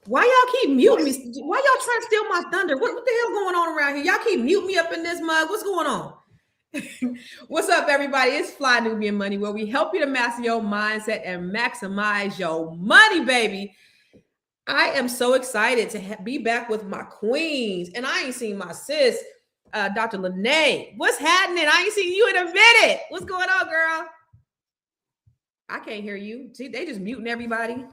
Why y'all keep muting me? Why y'all trying to steal my thunder? What the hell going on around here? Y'all keep muting me up in this mug. What's going on? What's up, everybody? It's Fly Nubian Money, where we help you to master your mindset and maximize your money, baby. I am so excited to be back with my queens, and I ain't seen my sis, Dr. LaNee. What's happening? I ain't seen you in a minute. What's going on, girl? I can't hear you. See, they just muting everybody. Can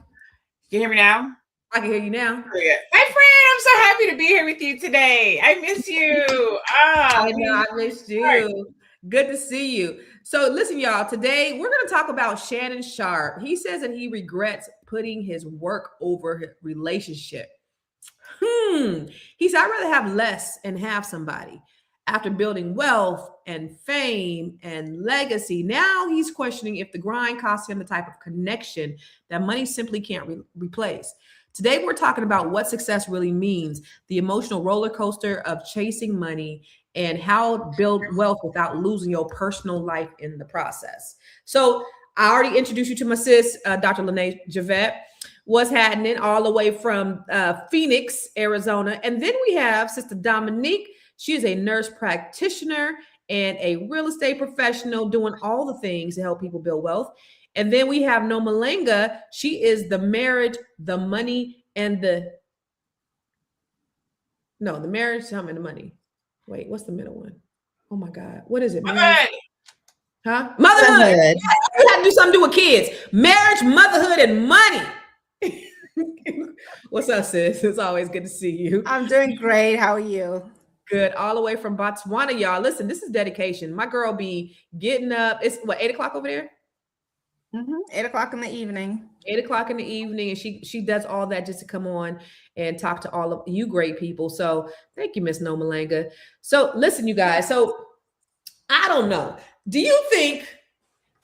you hear me now? I can hear you now. My friend, I'm so happy to be here with you today. I miss you. I know, I missed you. Good to see you. So listen, y'all, today we're going to talk about Shannon Sharpe. He says that he regrets putting his work over his relationship. He said, I'd rather have less and have somebody. After building wealth and fame and legacy, now he's questioning if the grind costs him the type of connection that money simply can't replace. Today, we're talking about what success really means, the emotional roller coaster of chasing money, and how to build wealth without losing your personal life in the process. So I already introduced you to my sis, Dr. LaNee Javet. What's happening all the way from Phoenix, Arizona. And then we have Sister Dominique. She is a nurse practitioner and a real estate professional doing all the things to help people build wealth. And then we have Nomalanga. She is the marriage, the money, and the marriage, time, and the money. Wait, what's the middle one? Oh my God. What is it? Motherhood. Huh? Motherhood. You have to do something to do with kids. Marriage, motherhood, and money. What's up, sis? It's always good to see you. I'm doing great. How are you? Good. All the way from Botswana, y'all. Listen, this is dedication. My girl be getting up. It's what, 8 o'clock over there? 8 o'clock in the evening. 8 o'clock in the evening, and she does all that just to come on and talk to all of you great people. So thank you, Miss Nomalanga. So listen, you guys. So I don't know. Do you think,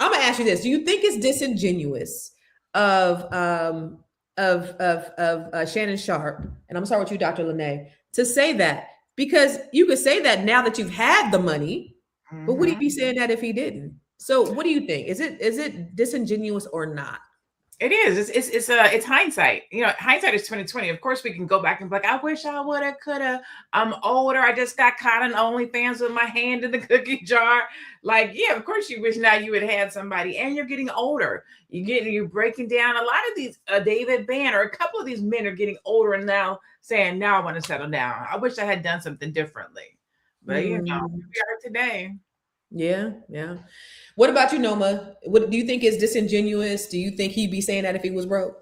I'm gonna ask you this, do you think it's disingenuous of Shannon Sharpe, and I'm gonna start with you, Dr. LaNee, to say that? Because you could say that now that you've had the money, but would he be saying that if he didn't? So what do you think? Is it disingenuous or not? It is. It's hindsight. You know, hindsight is 2020. Of course, we can go back and be like, I wish I would have, could have. I'm older. I just got caught on OnlyFans with my hand in the cookie jar. Like, yeah, of course you wish now you had had somebody. And you're getting older. You're breaking down. A lot of these, David Bann or a couple of these men are getting older and now saying, now I want to settle down. I wish I had done something differently. But you know, we are today. Yeah. What about you, Noma? What do you think is disingenuous? Do you think he'd be saying that if he was broke?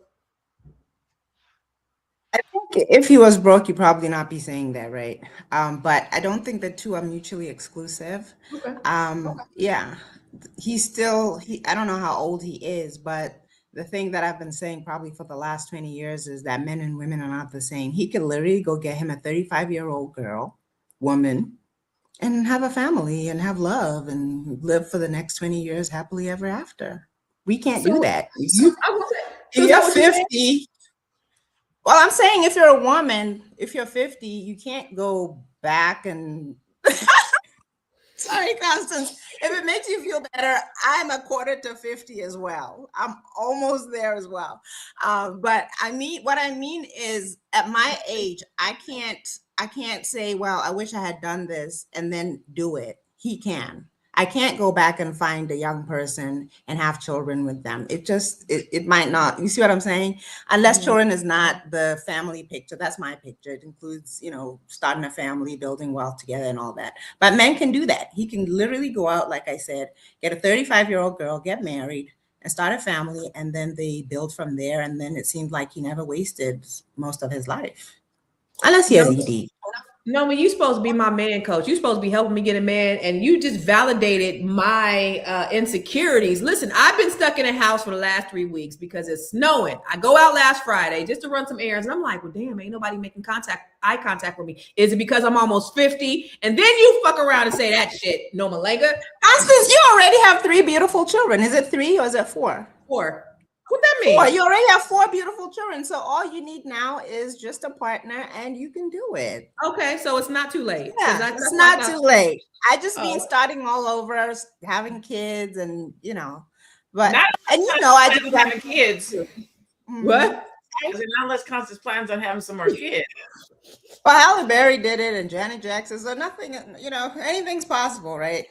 I think if he was broke, you'd probably not be saying that, right? But I don't think the two are mutually exclusive. Okay. Yeah, I don't know how old he is, but the thing that I've been saying probably for the last 20 years is that men and women are not the same. He could literally go get him a 35-year-old woman, and have a family and have love and live for the next 20 years happily ever after. We can't do that. You're 50. Well, I'm saying if you're a woman, if you're 50, you can't go back and sorry, Constance. If it makes you feel better, I'm a quarter to 50 as well. I'm almost there as well. But what I mean is at my age, I can't say, well, I wish I had done this and then do it. He can. I can't go back and find a young person and have children with them. It might not. You see what I'm saying? Unless children is not the family picture. That's my picture. It includes, starting a family, building wealth together and all that. But men can do that. He can literally go out, like I said, get a 35-year-old girl, get married, and start a family, and then they build from there. And then it seems like he never wasted most of his life. Unless he has ED. No, you're supposed to be my man coach. You're supposed to be helping me get a man, and you just validated my insecurities. Listen, I've been stuck in a house for the last 3 weeks because it's snowing. I go out last Friday just to run some errands, and I'm like, well, damn, ain't nobody making eye contact with me. Is it because I'm almost 50? And then you fuck around and say that shit, Nomalanga. Constance, you already have 3 beautiful children. Is it 3 or is it 4? 4. What that mean? 4. You already have 4 beautiful children. So all you need now is just a partner and you can do it. Okay, so it's not too late. Yeah, it's not too late. I just mean starting all over, having kids and, but, I just having kids. What? unless Constance plans on having some more kids. Well, Halle Berry did it, and Janet Jackson. So nothing, anything's possible, right?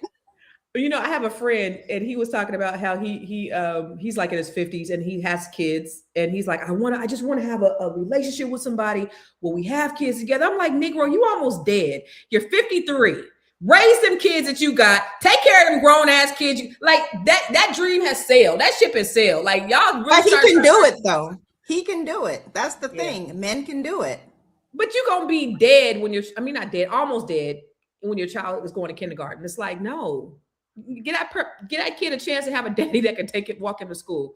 I have a friend, and he was talking about how he's like in his 50s, and he has kids, and he's like, I just want to have a relationship with somebody where we have kids together. I'm like, Negro, you almost dead. You're 53. Raise them kids that you got. Take care of them grown ass kids. Like that dream has sailed. That ship has sailed. Like y'all really. But he can do it though. He can do it. That's the thing. Men can do it. But you're gonna be dead when not dead, almost dead when your child is going to kindergarten. It's like, no. Get that kid a chance to have a daddy that can walk him to school.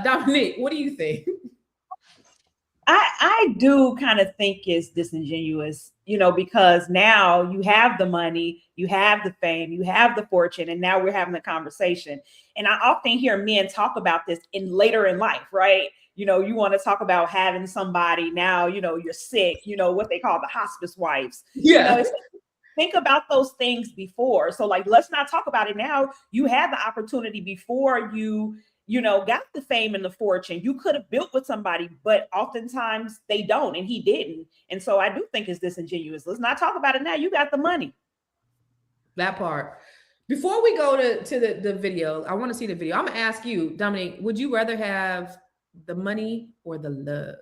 Dominique, what do you think? I do kind of think it's disingenuous, because now you have the money, you have the fame, you have the fortune, and now we're having a conversation. And I often hear men talk about this later in life, right? You want to talk about having somebody now, you're sick, what they call the hospice wives. Yeah. Think about those things before. So let's not talk about it now. You had the opportunity before you got the fame and the fortune. You could have built with somebody, but oftentimes they don't, and he didn't. And so I do think it's disingenuous. Let's not talk about it now. You got the money. That part. Before we go to the video, I want to see the video. I'm going to ask you, Dominique, would you rather have the money or the love?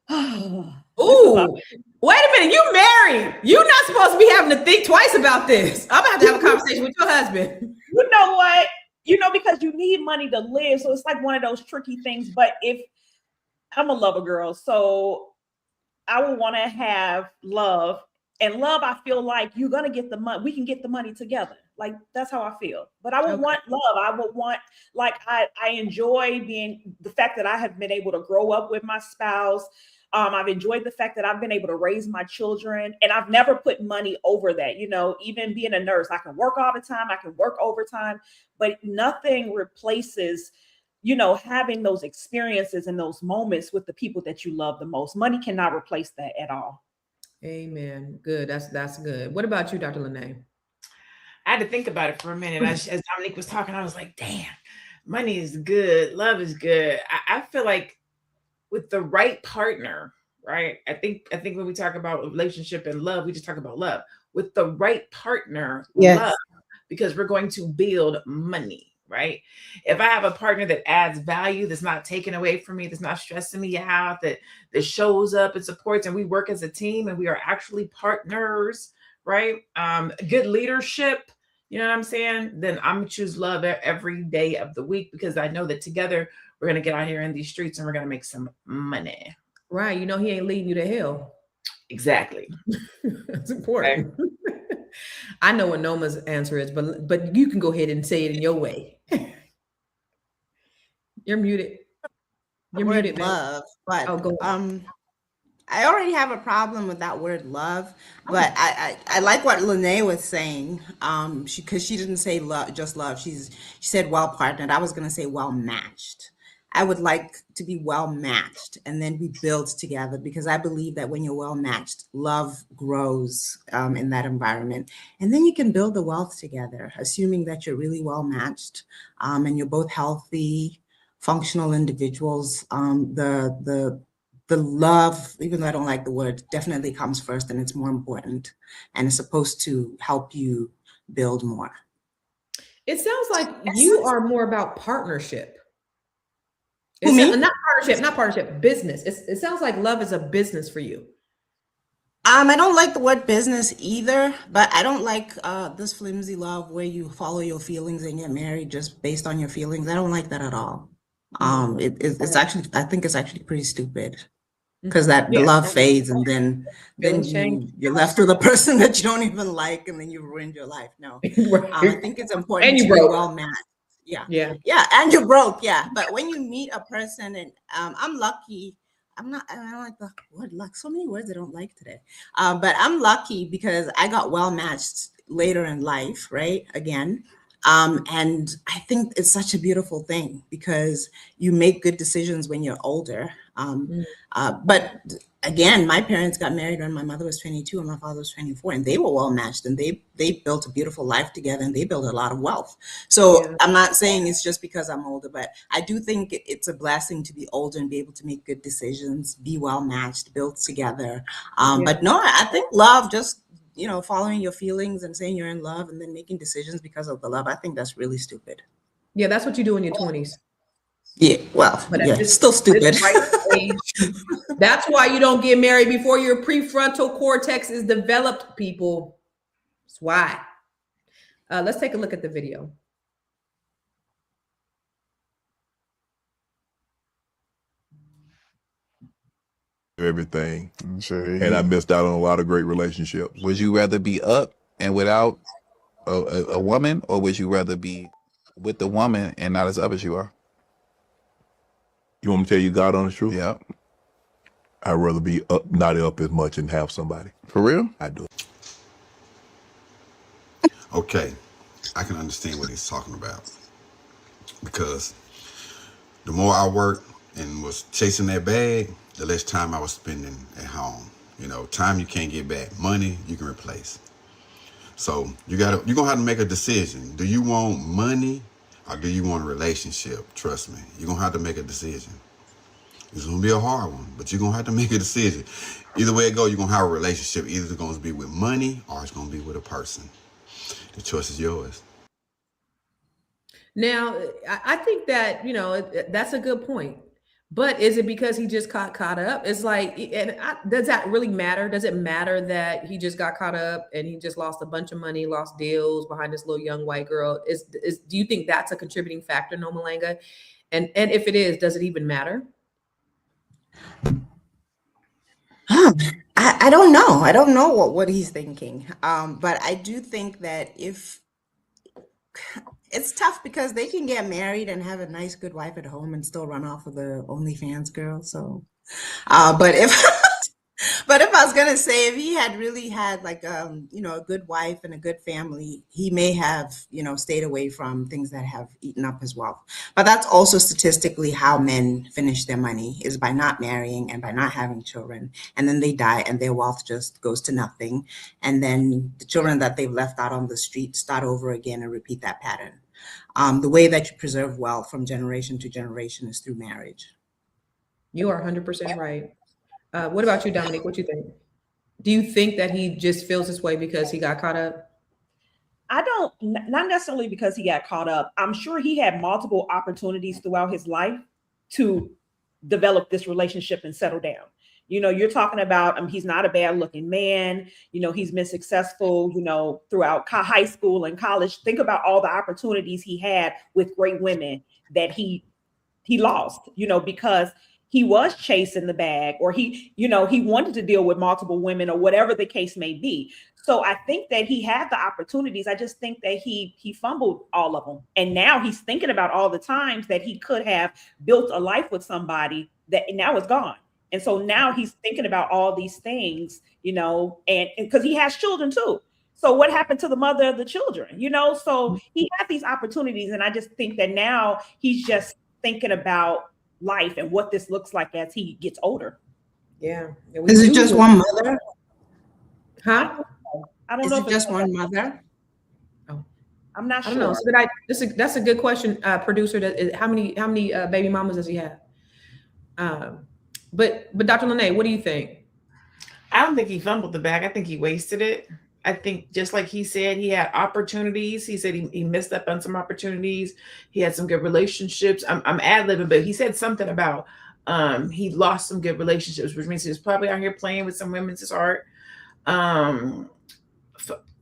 Ooh, wait a minute. You married. You're not supposed to be having to think twice about this. I'm going to have a conversation with your husband. You know what? Because you need money to live. So it's like one of those tricky things. But if I'm a lover girl, so I would want to have love. And love, I feel like you're going to get the money. We can get the money together. Like, that's how I feel. But I would want love. I would want, I enjoy the fact that I have been able to grow up with my spouse. I've enjoyed the fact that I've been able to raise my children, and I've never put money over that. Even being a nurse, I can work all the time. I can work overtime, but nothing replaces, having those experiences and those moments with the people that you love the most. Money cannot replace that at all. Amen. Good. That's good. What about you, Dr. LaNee? I had to think about it for a minute. As Dominique was talking, I was like, damn, money is good. Love is good. I feel like with the right partner, right? I think when we talk about relationship and love, we just talk about love. With the right partner, yes. Love, because we're going to build money, right? If I have a partner that adds value, that's not taken away from me, that's not stressing me out, that shows up and supports, and we work as a team and we are actually partners, right? Good leadership, you know what I'm saying? Then I'm gonna choose love every day of the week, because I know that together we're gonna get out here in these streets and we're gonna make some money. Right. He ain't leading you to hell. Exactly. That's important. Okay. I know what Noma's answer is, but you can go ahead and say it in your way. You're muted. You're muted. Love, but go I already have a problem with that word love, but I like what LaNee was saying. Because she didn't say love, just love. She said well partnered. I was gonna say well matched. I would like to be well matched, and then we build together, because I believe that when you're well matched, love grows in that environment, and then you can build the wealth together, assuming that you're really well matched, and you're both healthy, functional individuals. The love, even though I don't like the word, definitely comes first, and it's more important, and it's supposed to help you build more. It sounds like you are more about partnership. Not partnership, business. It sounds like love is a business for you. I don't like the word business either, but I don't like this flimsy love where you follow your feelings and get married just based on your feelings. I don't like that at all. It's actually, I think it's actually pretty stupid, because the love fades, and then you're left with a person that you don't even like, and then you ruined your life. No, I think it's important to be well matched. Yeah, and you're broke. Yeah, but when you meet a person, and I'm lucky. I don't like the word luck. So many words I don't like today. But I'm lucky because I got well matched later in life, right? Again. And I think it's such a beautiful thing, because you make good decisions when you're older. But again, my parents got married when my mother was 22 and my father was 24, and they were well matched, and they built a beautiful life together, and they built a lot of wealth. So Yeah. I'm not saying it's just because I'm older, but I do think it's a blessing to be older and be able to make good decisions, be well matched, built together. But no, I think love, just following your feelings and saying you're in love and then making decisions because of the love, I think that's really stupid. Yeah, that's what you do in your 20s. Yeah, well, But yeah, at this, still stupid. this right age, that's why you don't get married before your prefrontal cortex is developed, people. That's why. Let's take a look at the video. Everything, Sure. and I missed out on a lot of great relationships. Would you rather be up and without a woman, or would you rather be with the woman and not as up as you are? You want me to tell you God honest truth? Yeah. I'd rather be up, not up as much, and have somebody. For real? I do. Okay, I can understand what he's talking about, because the more I worked and was chasing that bag, the less time I was spending at home. Time you can't get back, money you can replace. So you're gonna have to make a decision. Do you want money or do you want a relationship? Trust me, you're gonna have to make a decision. It's gonna be a hard one, but you're gonna have to make a decision. Either way it goes, you're gonna have a relationship. Either it's gonna be with money or it's gonna be with a person. The choice is yours. Now, I think that, that's a good point. But is it because he just got caught up? It's like, does that really matter? Does it matter that he just got caught up and he just lost a bunch of money, lost deals behind this little young white girl? Do you think that's a contributing factor, Nomalanga? And if it is, does it even matter? I don't know. I don't know what he's thinking. But I do think that if it's tough, because they can get married and have a nice, good wife at home and still run off with the OnlyFans girl. So, but if I was gonna say, if he had really had like a good wife and a good family, he may have stayed away from things that have eaten up his wealth. But that's also statistically how men finish their money, is by not marrying and by not having children, and then they die and their wealth just goes to nothing, and then the children that they've left out on the street start over again and repeat that pattern. The way that you preserve wealth from generation to generation is through marriage. You are 100% right. What about you, Dominique? What you think? Do you think that he just feels this way because he got caught up? I don't, not necessarily because he got caught up. I'm sure he had multiple opportunities throughout his life to develop this relationship and settle down. You're talking about, he's not a bad looking man. He's been successful, throughout high school and college. Think about all the opportunities he had with great women that he lost, because he was chasing the bag, or he wanted to deal with multiple women, or whatever the case may be. So I think that he had the opportunities. I just think that he fumbled all of them. And now he's thinking about all the times that he could have built a life with somebody that now is gone. And so now he's thinking about all these things, and because he has children too. So what happened to the mother of the children, So he had these opportunities. And I just think that now he's just thinking about life and what this looks like as he gets older. Yeah. Is it just one mother? Huh? I don't Is know. it just one mother? Oh, I'm not I sure. don't know. That's a good question, producer. How many baby mamas does he have? But Dr. LaNee, what do you think? I don't think he fumbled the bag. I think he wasted it. I think, just like he said, he had opportunities. He said he missed up on some opportunities. He had some good relationships. I'm ad-libbing, but he said something about he lost some good relationships, which means he was probably out here playing with some women's heart. And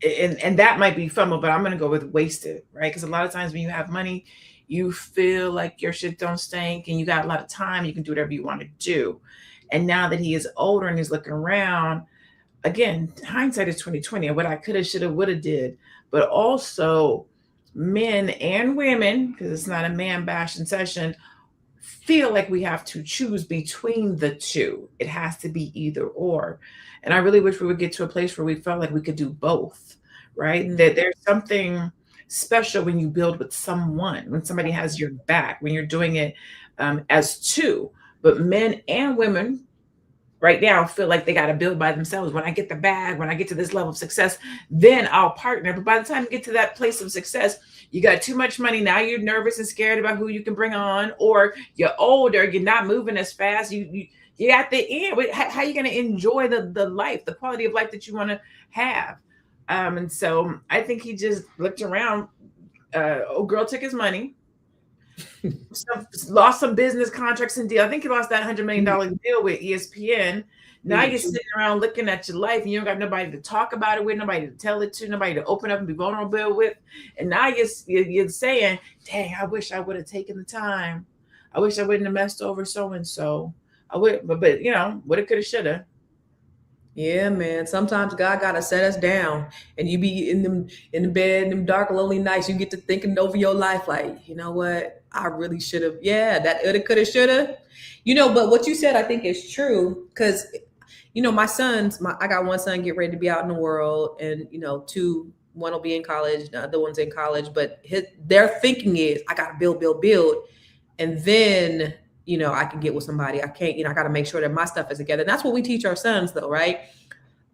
that might be fumble, but I'm going to go with wasted, right? Because a lot of times when you have money, you feel like your shit don't stink and you got a lot of time. You can do whatever you want to do. And now that he is older and he's looking around, again, hindsight is 2020, and what I coulda, shoulda, woulda did. But also men and women, because it's not a man bashing session, feel like we have to choose between the two. It has to be either or. And I really wish we would get to a place where we felt like we could do both, right? Mm-hmm. That there's something special when you build with someone, when somebody has your back, when you're doing it as two. But men and women right now feel like they got to build by themselves. When I get the bag, when I get to this level of success, then I'll partner. But by the time you get to that place of success, you got too much money. Now you're nervous and scared about who you can bring on, or you're older, you're not moving as fast. You at the end. How are you going to enjoy the life, the quality of life that you want to have? And so I think he just looked around. Old girl took his money. Lost some business contracts and deal. I think he lost that $100 million deal with ESPN. Now you're sitting around looking at your life and you don't got nobody to talk about it with, nobody to tell it to, nobody to open up and be vulnerable with. And now you're saying, dang, I wish I would have taken the time. I wish I wouldn't have messed over so-and-so. I would, but you know, woulda, coulda, shoulda. Yeah, man. Sometimes God gotta set us down, and you be in the bed, in them dark, lonely nights. You get to thinking over your life, like, you know what? I really should have. Yeah, that woulda, coulda, shoulda. You know, but what you said, I think is true, because you know, my sons. I got one son get ready to be out in the world, and you know, one will be in college, the other one's in college. But their thinking is, I gotta build, and then you know, I can get with somebody. I can't, you know, I got to make sure that my stuff is together. And that's what we teach our sons though, right?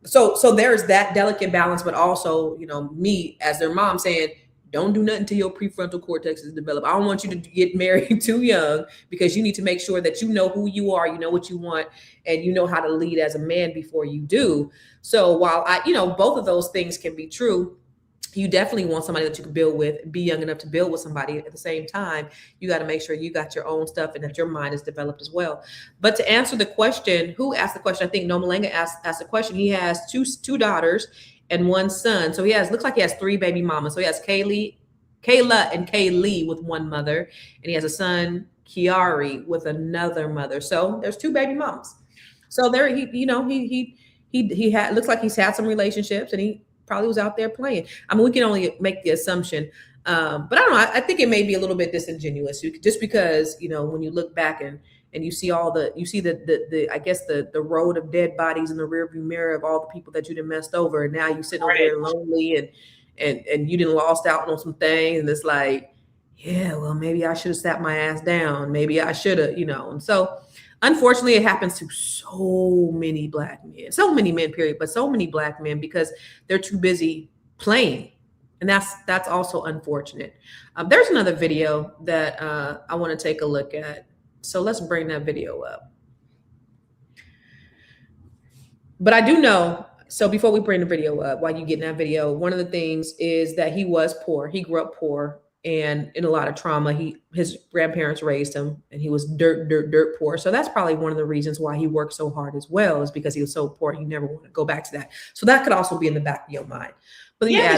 So there's that delicate balance, but also, you know, me as their mom saying, don't do nothing till your prefrontal cortex is developed. I don't want you to get married too young, because you need to make sure that you know who you are, you know what you want, and you know how to lead as a man before you do. So while you know, both of those things can be true, you definitely want somebody that you can build with, be young enough to build with somebody. At the same time, you got to make sure you got your own stuff and that your mind is developed as well. But to answer the question, who asked the question? I think Nomalanga asked the question. He has two daughters and one son. So looks like he has 3 baby mamas. So he has Kayla and Kaylee with one mother, and he has a son, Kiari, with another mother. So there's 2 baby mamas. So there, he looks like he's had some relationships, and he probably was out there playing. I mean, we can only make the assumption, but I don't know. I think it may be a little bit disingenuous, just because, you know, when you look back and you see I guess the road of dead bodies in the rearview mirror of all the people that you done messed over, and now you sitting over there lonely and you done lost out on some things, and it's like, yeah, well, maybe I should have sat my ass down. Maybe I should have, you know. And so, unfortunately, it happens to so many Black men, so many men, period, but so many Black men, because they're too busy playing. And that's also unfortunate. There's another video that I want to take a look at. So let's bring that video up. But I do know, so before we bring the video up, while you get in that video, one of the things is that he was poor. He grew up poor and in a lot of trauma. His grandparents raised him, and he was dirt poor. So that's probably one of the reasons why he worked so hard as well, is because he was so poor. He never want to go back to that. So that could also be in the back of your mind. But yeah,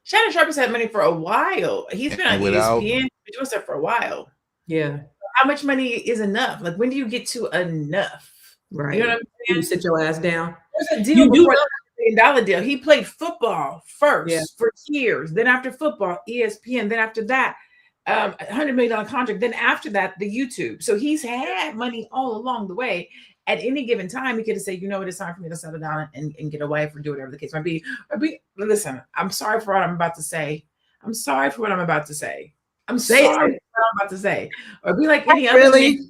Shannon Sharpe has had money for a while. He's been on ESPN doing stuff for a while. Yeah. How much money is enough? Like, when do you get to enough? Right. You know what I'm saying? You sit your ass down. There's a deal before the $1 million deal. He played football first for years. Then after football, ESPN. Then after that, $100 million contract. Then after that, the YouTube. So he's had money all along the way. At any given time, he could have said, you know what, it's time for me to settle down and get a wife, or do whatever the case might be. Listen, I'm sorry for what I'm about to say. I'm sorry for what I'm about to say. I'm sorry for what I'm about to say. Or be like any other man.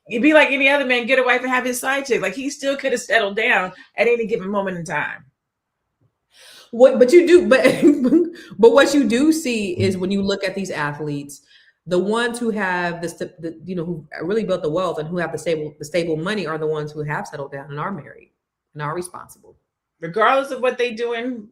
You'd be like any other man, get a wife and have his side chick. Like, he still could have settled down at any given moment in time. But what you do see is, when you look at these athletes, the ones who have who really built the wealth and who have the stable money are the ones who have settled down and are married and are responsible. Regardless of what they're doing,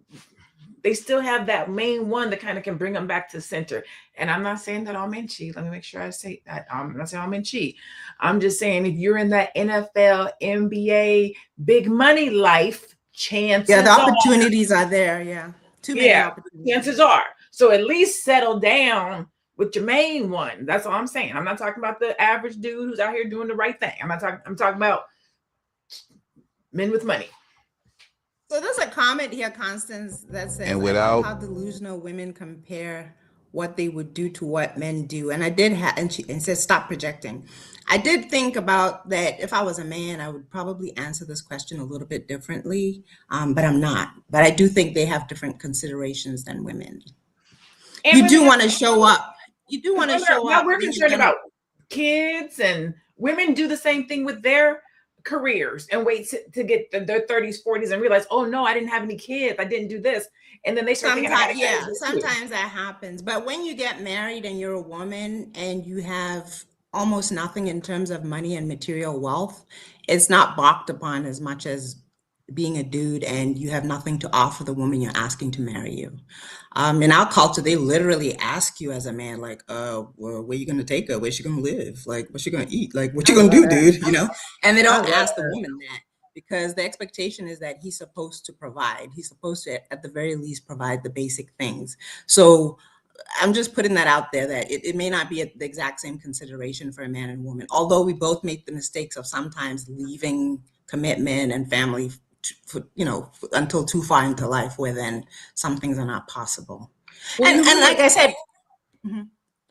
they still have that main one that kind of can bring them back to the center. And I'm not saying that all men cheat. Let me make sure I say that. I'm not saying all men cheat. I'm just saying, if you're in that NFL, NBA, big money life, chances the opportunities are there. Yeah. Too many opportunities. Chances are. So at least settle down with your main one. That's all I'm saying. I'm not talking about the average dude who's out here doing the right thing. I'm talking about men with money. So there's a comment here, Constance, that says, and without how delusional women compare what they would do to what men do. And I did and says, stop projecting. I did think about that. If I was a man, I would probably answer this question a little bit differently, but I'm not. But I do think they have different considerations than women. And you do want to show up. You do want to show up. We're concerned about kids, and women do the same thing with their careers and wait to get their 30s, 40s and realize, oh no, I didn't have any kids. I didn't do this. And then they start thinking, sometimes that happens. But when you get married and you're a woman and you have almost nothing in terms of money and material wealth, it's not balked upon as much as being a dude and you have nothing to offer the woman you're asking to marry you. In our culture, they literally ask you as a man, like, well, where you gonna take her? Where's she gonna live? Like, what's she gonna eat? Like, what you gonna do, dude? You know? And they don't ask the woman that, because the expectation is that he's supposed to provide. He's supposed to, at the very least, provide the basic things. So I'm just putting that out there, that it may not be the exact same consideration for a man and woman, although we both make the mistakes of sometimes leaving commitment and family until too far into life, where then some things are not possible. Well, and like I said,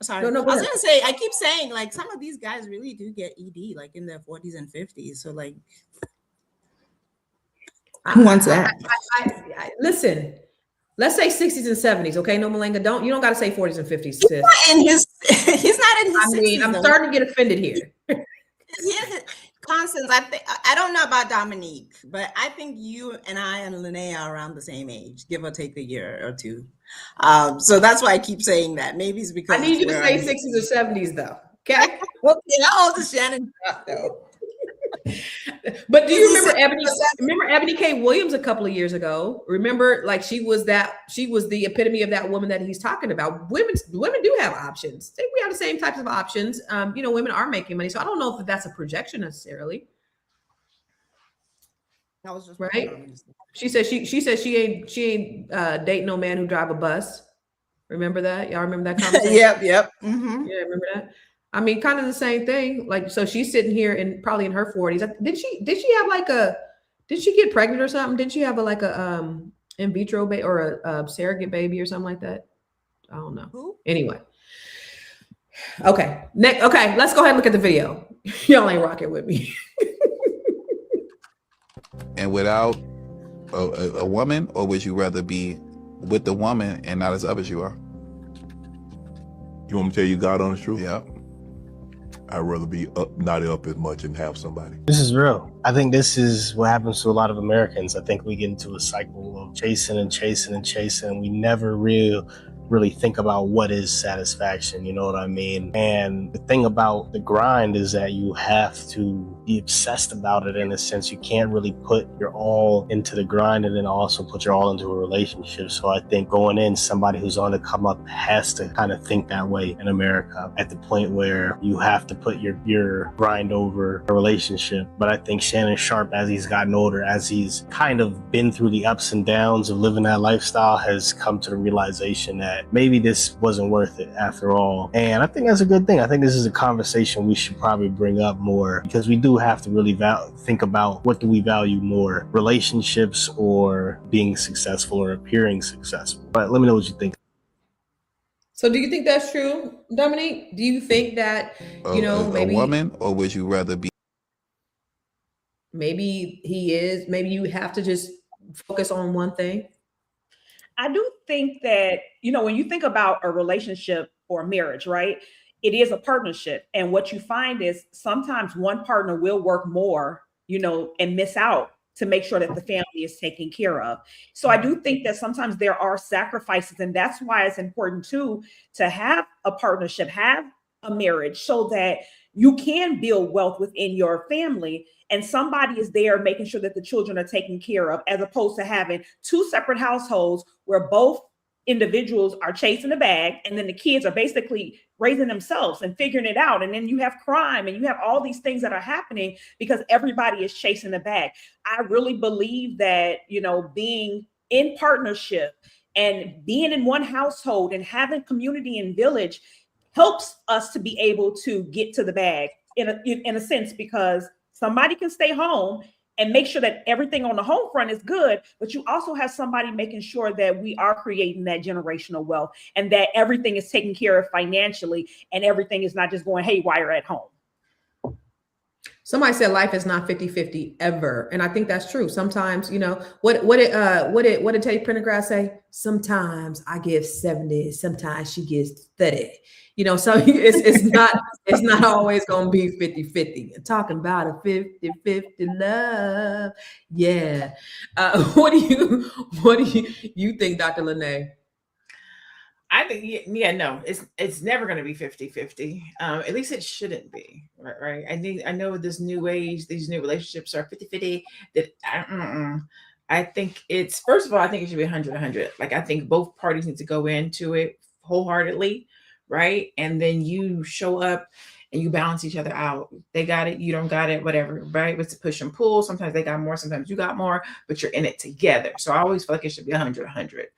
sorry, no, I was gonna say, I keep saying, like, some of these guys really do get ED like in their 40s and 50s. So like, who wants that? Listen, let's say 60s and 70s. Okay, Nomalanga, you don't got to say 40s and 50s. Sis. He's not in his 60s. I'm starting to get offended here. Constance, I don't know about Dominique, but I think you and I and LaNee are around the same age, give or take a year or two. So that's why I keep saying that. Maybe it's because I need you to say 60s or 70s, though. Okay. Well, how old is Shannon Sharpe, though? But do you remember Ebony K. Williams a couple of years ago? Remember, like, she was the epitome of that woman that he's talking about. Women do have options. I think we have the same types of options. Women are making money. So I don't know if that's a projection necessarily. That was just right. She said she ain't dating no man who drive a bus. Remember that? Y'all remember that conversation? Yep. Mm-hmm. Yeah, remember that? I mean, kind of the same thing. Like, so she's sitting here and probably in her 40s. Did she get pregnant or something? Did she have a in vitro baby or a surrogate baby or something like that? I don't know. Who? Anyway. Okay. Okay, let's go ahead and look at the video. Y'all ain't rocking with me. And without a woman, or would you rather be with the woman and not as up as you are? You want me to tell you God honest truth? Yeah. I'd rather be not up as much and have somebody. This is real. I think this is what happens to a lot of Americans. I think we get into a cycle of chasing and chasing and chasing. We never really think about what is satisfaction, you know what I mean? And the thing about the grind is that you have to be obsessed about it in a sense. You can't really put your all into the grind and then also put your all into a relationship. So I think going in, somebody who's on the come up has to kind of think that way in America, at the point where you have to put your grind over a relationship. But I think Shannon Sharpe, as he's gotten older, as he's kind of been through the ups and downs of living that lifestyle, has come to the realization that maybe this wasn't worth it after all. And I think that's a good thing. I think this is a conversation we should probably bring up more, because we do have to really think about, what do we value more, relationships or being successful or appearing successful? But let me know what you think. So do you think that's true, Dominique? Do you think that, maybe a woman, or would you rather be? Maybe he is, maybe you have to just focus on one thing. I do think that, when you think about a relationship or a marriage, right, it is a partnership. And what you find is sometimes one partner will work more, and miss out to make sure that the family is taken care of. So I do think that sometimes there are sacrifices, and that's why it's important too, to have a partnership, have a marriage, so that you can build wealth within your family, and somebody is there making sure that the children are taken care of, as opposed to having two separate households where both individuals are chasing the bag, and then the kids are basically raising themselves and figuring it out. And then you have crime, and you have all these things that are happening because everybody is chasing the bag. I really believe that, being in partnership and being in one household and having community and village helps us to be able to get to the bag in a sense, because somebody can stay home and make sure that everything on the home front is good, but you also have somebody making sure that we are creating that generational wealth, and that everything is taken care of financially, and everything is not just going haywire at home. Somebody said life is not 50-50 ever. And I think that's true. Sometimes, what did Teddy Pendergrass say? Sometimes I give 70, sometimes she gives 30. So it's not always gonna be 50-50. Talking about a 50-50 love. Yeah. What do you think, Dr. LaNee? I think, yeah, no, it's never going to be 50-50. At least it shouldn't be, right? I know this new age, these new relationships are 50-50. That I think it's, first of all, I think it should be 100-100. Like, I think both parties need to go into it wholeheartedly, right? And then you show up and you balance each other out. They got it, you don't got it, whatever, right? It's a push and pull. Sometimes they got more, sometimes you got more, but you're in it together. So I always feel like it should be 100-100.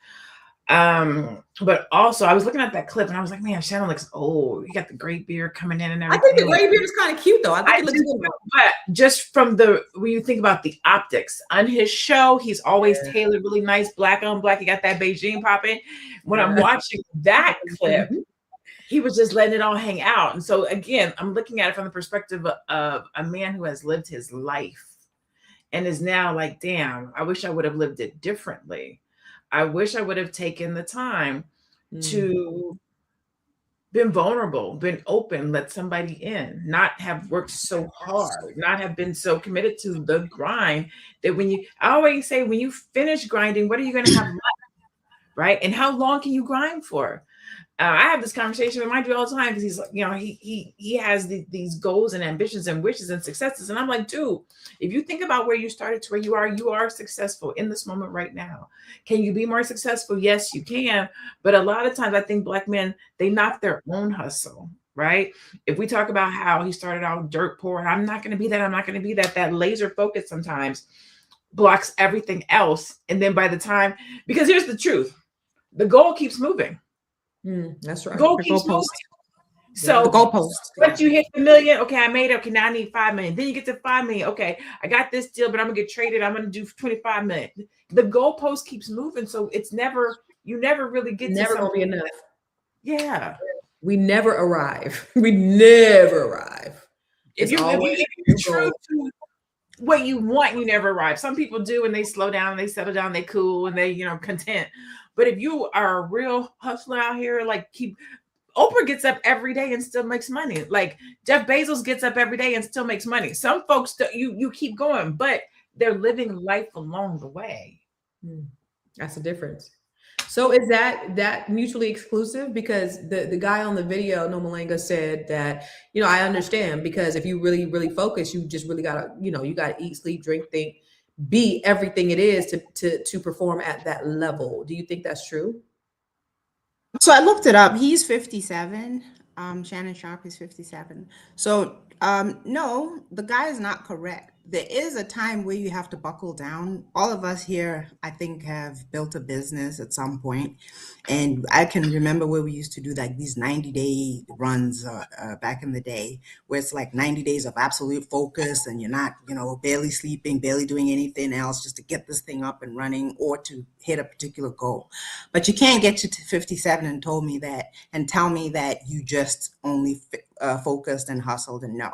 But also I was looking at that clip and I was like, man, Shannon looks old. You got the gray beard coming in and everything. I think the gray beard is kind of cute though. I think it looks good. But just from when you think about the optics on his show, he's always tailored really nice, black on black. He got that Beijing popping. When I'm watching that clip, he was just letting it all hang out. And so again, I'm looking at it from the perspective of a man who has lived his life and is now like, damn, I wish I would have lived it differently. I wish I would have taken the time to been vulnerable, been open, let somebody in, not have worked so hard, not have been so committed to the grind that I always say, when you finish grinding, what are you going to have left? Right? And how long can you grind for? I have this conversation with my dude all the time because he's like, he has these goals and ambitions and wishes and successes. And I'm like, dude, if you think about where you started to where you are successful in this moment right now. Can you be more successful? Yes, you can. But a lot of times I think Black men, they knock their own hustle, right? If we talk about how he started out dirt poor, I'm not going to be that, I'm not going to be that, that laser focus sometimes blocks everything else. And then by the time, because here's the truth, the goal keeps moving. That's right. Goal keeps moving. So the goalpost. Once you hit the million, okay, I made it. Okay, now I need 5 million. Then you get to 5 million. Okay, I got this deal, but I'm gonna get traded. I'm gonna do 25 million. The goalpost keeps moving, so you never really get. Never gonna be enough. Yeah, we never arrive. We never arrive. If you're true to what you want, you never arrive. Some people do, and they slow down, they settle down, they cool, and they content. But if you are a real hustler out here, like Oprah gets up every day and still makes money. Like Jeff Bezos gets up every day and still makes money. Some folks, you keep going, but they're living life along the way. That's the difference. So is that mutually exclusive? Because the guy on the video, Nomalanga, said that, I understand, because if you really, really focus, you just really gotta, you gotta eat, sleep, drink, think, be everything it is to perform at that level. Do you think that's true? So I looked it up. He's 57. Shannon Sharpe is 57. So no, the guy is not correct. There is a time where you have to buckle down. All of us here, I think, have built a business at some point. And I can remember where we used to do like these 90-day runs back in the day, where it's like 90 days of absolute focus and you're not, barely sleeping, barely doing anything else just to get this thing up and running or to hit a particular goal. But you can't get to 57 and tell me that you just only focused and hustled. And no,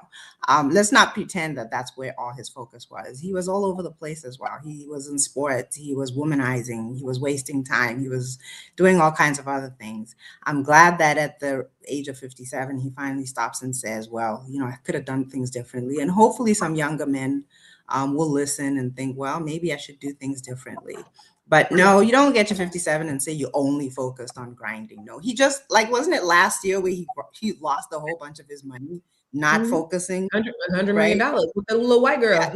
let's not pretend that that's where all his focus was. He was all over the place as well. He was in sports, he was womanizing, he was wasting time, he was doing all kinds of other things. I'm glad that at the age of 57, he finally stops and says, well, I could have done things differently. And hopefully some younger men will listen and think, well, maybe I should do things differently. But no, you don't get to 57 and say you only focused on grinding. No, he just, wasn't it last year where he lost a whole bunch of his money, not focusing? $100 million with the little white girl.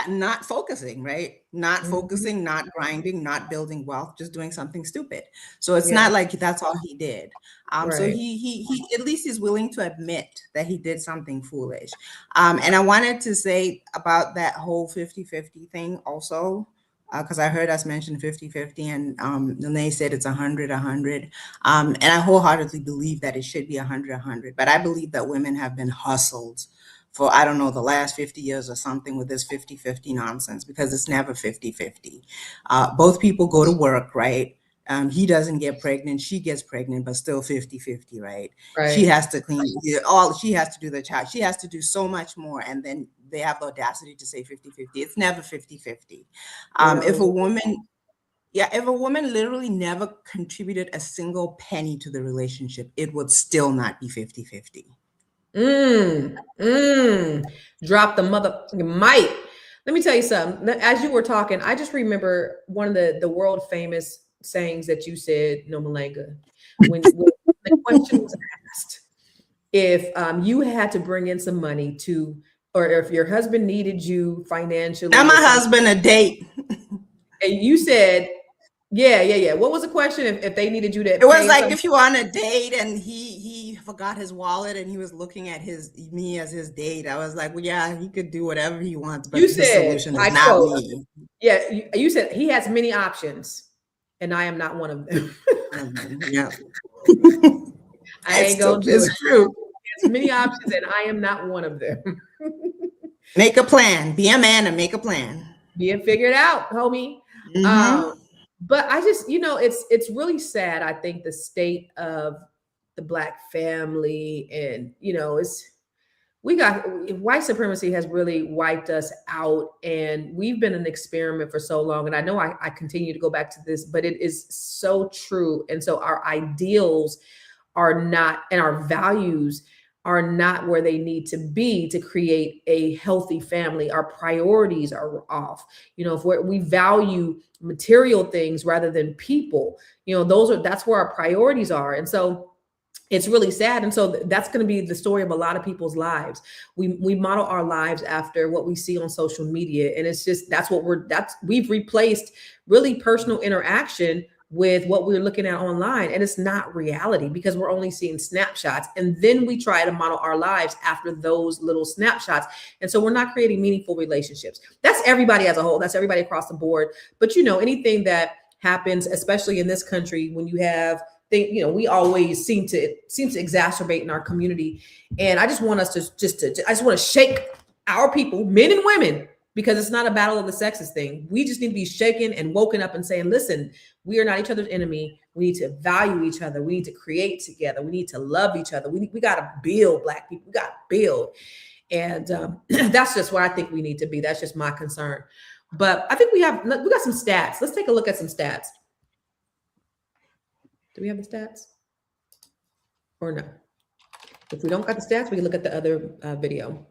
Not focusing, right? Not focusing, not grinding, not building wealth, just doing something stupid. So it's not like that's all he did. So he at least is willing to admit that he did something foolish. And I wanted to say about that whole 50-50 thing also, because I heard us mention 50-50 and LaNee said it's 100-100. And I wholeheartedly believe that it should be 100-100. But I believe that women have been hustled for, I don't know, the last 50 years or something with this 50-50 nonsense, because it's never 50-50. Both people go to work, right? He doesn't get pregnant, she gets pregnant, but still 50-50, right? Right. She has to clean she has to do the child, she has to do so much more, and then they have the audacity to say 50-50. It's never 50-50. If a woman literally never contributed a single penny to the relationship, it would still not be 50-50. Drop the mother mic. Let me tell you something. As you were talking, I just remember one of the world famous sayings that you said, Nomalanga, when the question was asked, if you had to bring in some money to, or if your husband needed you financially. Now my husband a date. And you said, yeah. What was the question? If they needed you to, it was like if you were on a date and he forgot his wallet and he was looking at me as his date. I was like, well, yeah, he could do whatever he wants, but the solution is not me. Yeah, you said he has many options, and I am not one of them. Yeah, I ain't gonna do it. It's true. He has many options, and I am not one of them. Make a plan. Be a man and make a plan. Being figured out, homie. But I just, it's really sad. I think the state of the Black family, and white supremacy has really wiped us out, and we've been an experiment for so long. And I know I continue to go back to this, but it is so true. And so our ideals are not, and our values are not where they need to be to create a healthy family. Our priorities are off. If we value material things rather than people, that's where our priorities are. And so it's really sad. And so that's going to be the story of a lot of people's lives. We model our lives after what we see on social media. And it's just, we've replaced really personal interaction with what we're looking at online. And it's not reality, because we're only seeing snapshots. And then we try to model our lives after those little snapshots. And so we're not creating meaningful relationships. That's everybody as a whole. That's everybody across the board. But anything that happens, especially in this country, when you have we always seem to exacerbate in our community. And I just want us I just want to shake our people, men and women, because it's not a battle of the sexes thing. We just need to be shaken and woken up and saying, listen, we are not each other's enemy. We need to value each other. We need to create together. We need to love each other. We got to build, Black people. We got to build. And that's just where I think we need to be. That's just my concern. But I think we got some stats. Let's take a look at some stats. Do we have the stats or no? If we don't got the stats, we can look at the other video.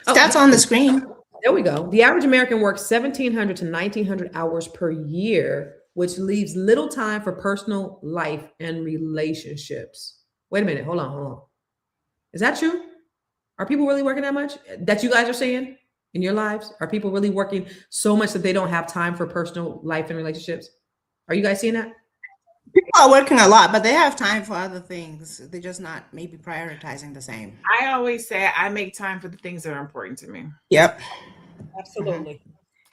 Stats on the screen. There we go. The average American works 1,700 to 1,900 hours per year, which leaves little time for personal life and relationships. Wait a minute. Hold on. Is that true? Are people really working that much? That you guys are saying in your lives? Are people really working so much that they don't have time for personal life and relationships? Are you guys seeing that? People are working a lot, but they have time for other things. They're just not maybe prioritizing the same. I always say I make time for the things that are important to me. Yep. Absolutely.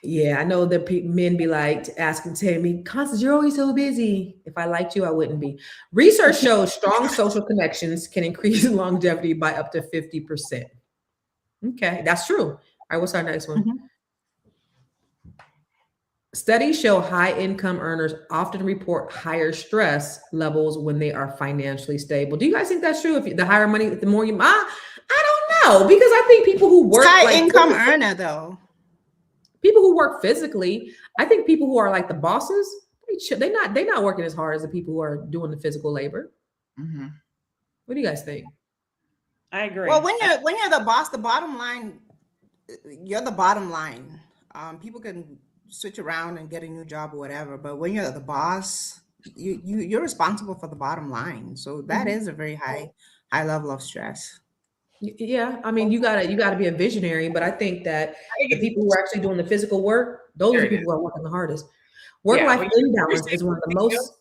Yeah, I know that men be like asking, telling me, Constance, you're always so busy. If I liked you, I wouldn't be. Research shows strong social connections can increase longevity by up to 50%. Okay, that's true. All right, what's our next one? Studies show high income earners often report higher stress levels when they are financially stable. Do you guys think that's true? If the higher money, the more you, I don't know, because I think people who work high income earner though, people who work physically, I think people who are like the bosses, they're not working as hard as the people who are doing the physical labor. Mm-hmm. What do you guys think? I agree. Well, when you're the boss, the bottom line, you're the bottom line. People can switch around and get a new job or whatever, but when you're the boss, you're responsible for the bottom line. So that is a very high level of stress. Yeah, I mean, you gotta be a visionary, but I think that the people who are actually doing the physical work, those are the people who are working the hardest. Work-life imbalance is one of the most.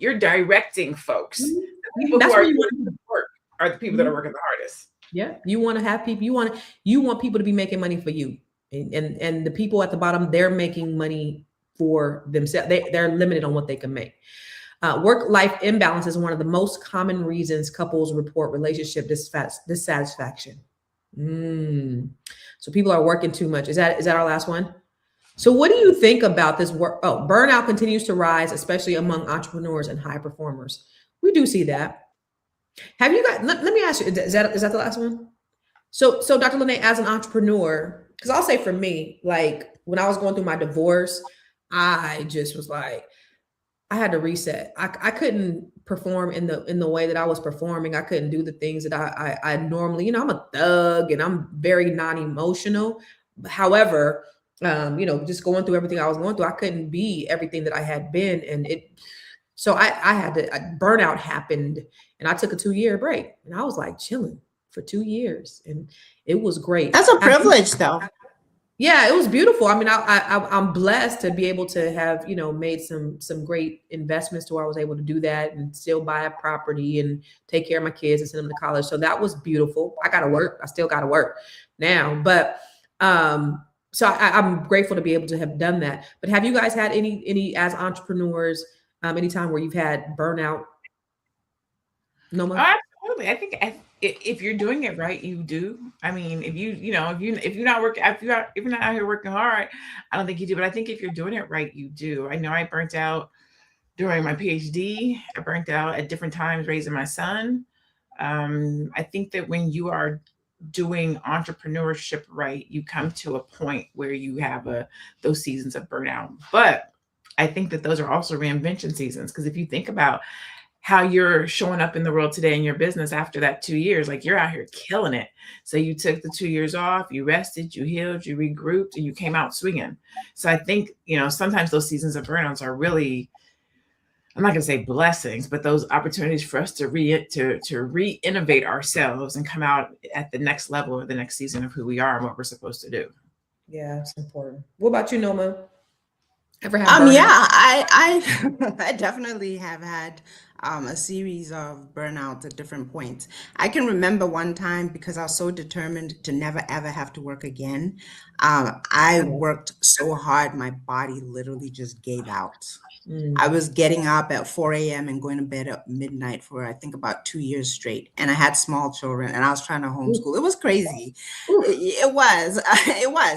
You're directing folks. Mm-hmm. The people who are doing the work are the people that are working the hardest. Yeah, you want to have people. You want people to be making money for you. And the people at the bottom, they're making money for themselves. They're limited on what they can make. Work-life imbalance is one of the most common reasons couples report relationship dissatisfaction. So people are working too much. Is that our last one? So what do you think about this work? Oh, burnout continues to rise, especially among entrepreneurs and high performers. We do see that. Have you got, let me ask you, is that the last one? So Dr. LaNee, as an entrepreneur, because I'll say for me, like when I was going through my divorce, I just was like, I had to reset. I couldn't perform in the way that I was performing. I couldn't do the things that I normally, you know, I'm a thug and I'm very non-emotional. However, you know, just going through everything I was going through, I couldn't be everything that I had been. And so I had to, burnout happened and I took a 2-year break and I was like chilling for 2 years and it was great. That's a privilege though. Yeah, it was beautiful. I mean, I'm blessed to be able to have, you know, made some great investments to where I was able to do that and still buy a property and take care of my kids and send them to college. So that was beautiful. I got to work. I still got to work now, but so I'm grateful to be able to have done that. But have you guys had any as entrepreneurs, any time where you've had burnout? No, absolutely. I think if you're doing it right, you do. I mean, if you're not working, if you're not out here working hard, I don't think you do. But I think if you're doing it right, you do. I know I burnt out during my PhD. I burnt out at different times raising my son. I think that when you are doing entrepreneurship right, you come to a point where you have those seasons of burnout. But I think that those are also reinvention seasons, because if you think about how you're showing up in the world today in your business after that 2 years, like you're out here killing it. So you took the 2 years off, you rested, you healed, you regrouped, and you came out swinging. So I think, you know, sometimes those seasons of burnouts are really, I'm not going to say blessings, but those opportunities for us to re-innovate ourselves and come out at the next level or the next season of who we are and what we're supposed to do. Yeah, it's important. What about you, Noma? Ever had burnout? Yeah, I definitely have had a series of burnouts at different points. I can remember one time, because I was so determined to never ever have to work again. I worked so hard, my body literally just gave out. I was getting up at 4 a.m. and going to bed at midnight for I think about 2 years straight. And I had small children and I was trying to homeschool. It was crazy. It was,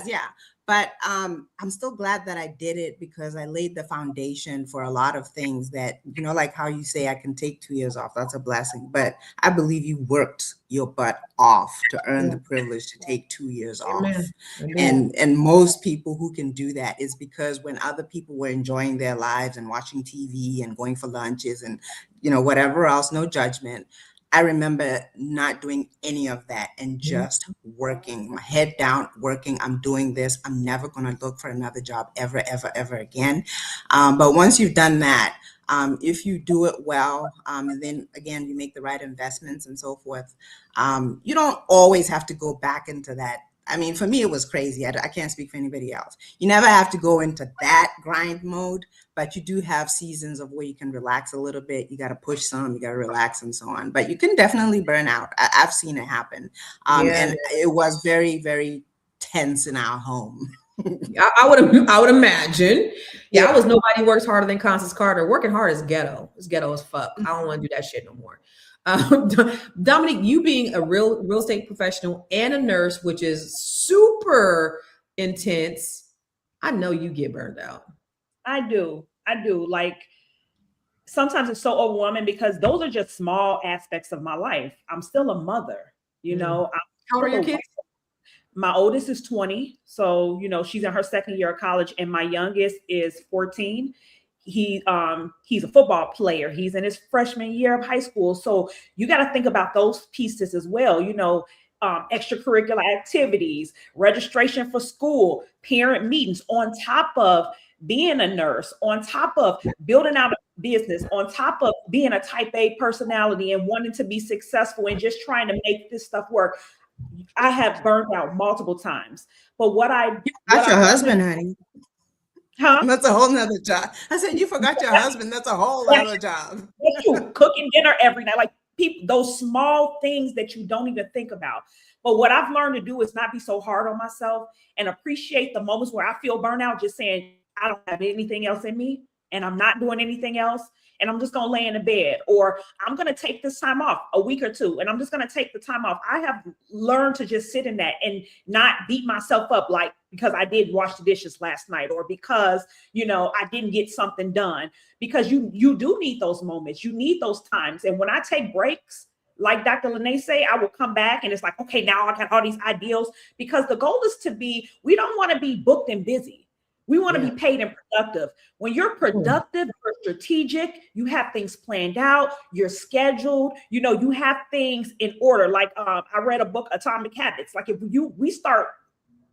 yeah. But I'm still glad that I did it, because I laid the foundation for a lot of things that, you know, like how you say I can take 2 years off. That's a blessing. But I believe you worked your butt off to earn the privilege to take 2 years off. And most people who can do that is because when other people were enjoying their lives and watching TV and going for lunches and, you know, whatever else, no judgment, I remember not doing any of that and just working, my head down, working. I'm doing this. I'm never going to look for another job ever, ever, ever again. But once you've done that, if you do it well, and then again, you make the right investments and so forth, you don't always have to go back into that. I mean, for me, it was crazy. I can't speak for anybody else. You never have to go into that grind mode, but you do have seasons of where you can relax a little bit. You got to push some, you got to relax and so on. But you can definitely burn out. I've seen it happen. And it was very, very tense in our home. I would imagine. Yeah, I was nobody works harder than Constance Carter. Working hard is ghetto. It's ghetto as fuck. I don't want to do that shit no more. Dominique, you being a real estate professional and a nurse, which is super intense, I know you get burned out. I do. Like sometimes it's so overwhelming because those are just small aspects of my life. I'm still a mother, you know. How old are your kids? My oldest is 20. So, you know, she's in her second year of college, and my youngest is 14. He's a football player. He's in his freshman year of high school. So you got to think about those pieces as well. You know, extracurricular activities, registration for school, parent meetings, on top of being a nurse, on top of building out a business, on top of being a type A personality and wanting to be successful and just trying to make this stuff work. I have burned out multiple times. But that's your husband, honey. Huh? That's a whole nother job. I said, you forgot your husband. That's a whole other job. Cooking dinner every night, like people, those small things that you don't even think about. But what I've learned to do is not be so hard on myself and appreciate the moments where I feel burnout, just saying, I don't have anything else in me and I'm not doing anything else. And I'm just going to lay in the bed, or I'm going to take this time off a week or two. And I'm just going to take the time off. I have learned to just sit in that and not beat myself up. Like because I did wash the dishes last night, or because, you know, I didn't get something done. Because you do need those moments. You need those times. And when I take breaks, like Dr. LaNee say, I will come back and it's like, okay, now I got all these ideals, because the goal is to be, we don't want to be booked and busy. We want to be paid and productive. When you're productive, you're strategic, you have things planned out, you're scheduled, you know, you have things in order. Like I read a book, Atomic Habits. Like if we start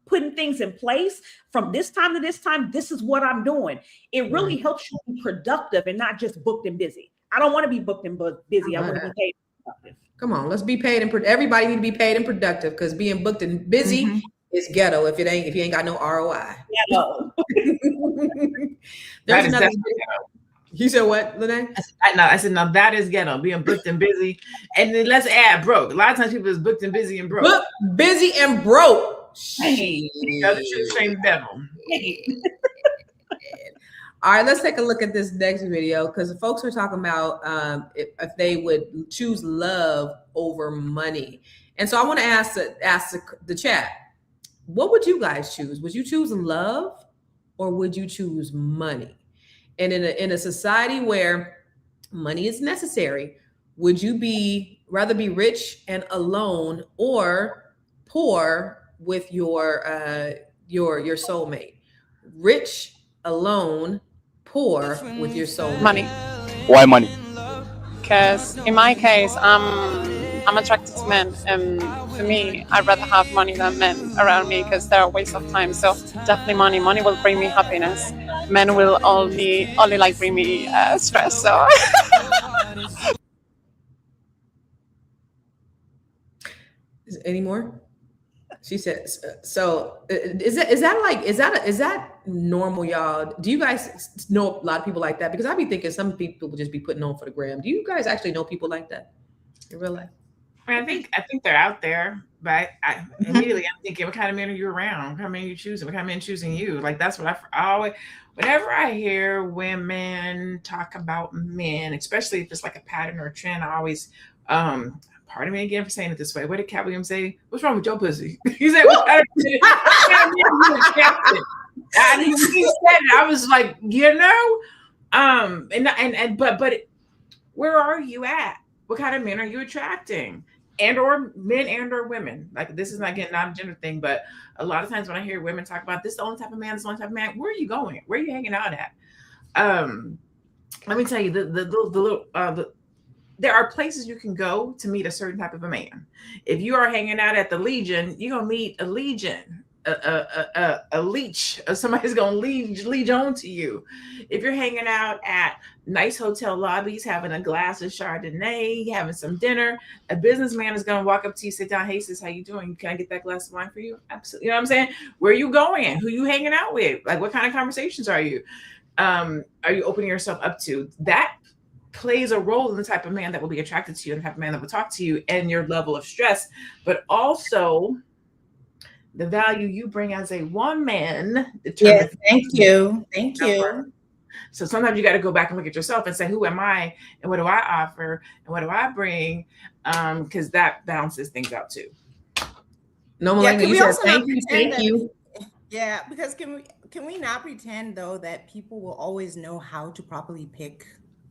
putting things in place from this time to this time, this is what I'm doing. It really helps you be productive and not just booked and busy. I don't want to be booked and busy. I want to be paid and productive. Come on, let's be paid and everybody need to be paid and productive, because being booked and busy is ghetto if you ain't got no ROI. Ghetto. That is definitely ghetto. You said what, LaNee? I said, no, that is ghetto, being booked and busy. And then let's add broke. A lot of times people is booked and busy and broke. Booked, busy, and broke. Shame devil. All right, let's take a look at this next video, because folks are talking about if they would choose love over money. And so I want to ask the chat, what would you guys choose? Would you choose love or would you choose money? And in a society where money is necessary, would you rather be rich and alone or poor with your soulmate? Rich, alone, poor with your soulmate. Money. Why money? Because in my case, I'm attracted to men, and for me, I'd rather have money than men around me because they're a waste of time. So definitely money. Money will bring me happiness. Men will only like bring me stress. So. Any more? She says, so is that normal, y'all? Do you guys know a lot of people like that? Because I be thinking some people would just be putting on for the gram. Do you guys actually know people like that in real life? I think they're out there, but immediately I'm thinking, what kind of men are you around? What kind of men are you choosing? What kind of men choosing you? Like, that's what I always, whenever I hear women talk about men, especially if it's like a pattern or a trend, I always, pardon me again for saying it this way. What did Cat Williams say? What's wrong with your pussy? He said, what kind of men? And he said it. I was like, you know, but where are you at? What kind of men are you attracting? And or men and or women. Like, this is not, again, not a gender thing, but a lot of times when I hear women talk about this, the only type of man, this the only type of man, where are you going? Where are you hanging out at? Let me tell you, there are places you can go to meet a certain type of a man. If you are hanging out at the Legion, you're gonna meet a legion, a leech, or somebody's gonna leech on to you. If you're hanging out at nice hotel lobbies, having a glass of Chardonnay, having some dinner, a businessman is gonna walk up to you, sit down, hey sis, how you doing? Can I get that glass of wine for you? Absolutely. You know what I'm saying? Where are you going? Who are you hanging out with? Like, what kind of conversations are you opening yourself up to? That plays a role in the type of man that will be attracted to you and the type of man that will talk to you and your level of stress, but also the value you bring as a woman. Yes, thank you. So sometimes you got to go back and look at yourself and say, who am I and what do I offer and what do I bring? Because that balances things out too. Nomalanga, you said thank you. Yeah, because can we not pretend though that people will always know how to properly pick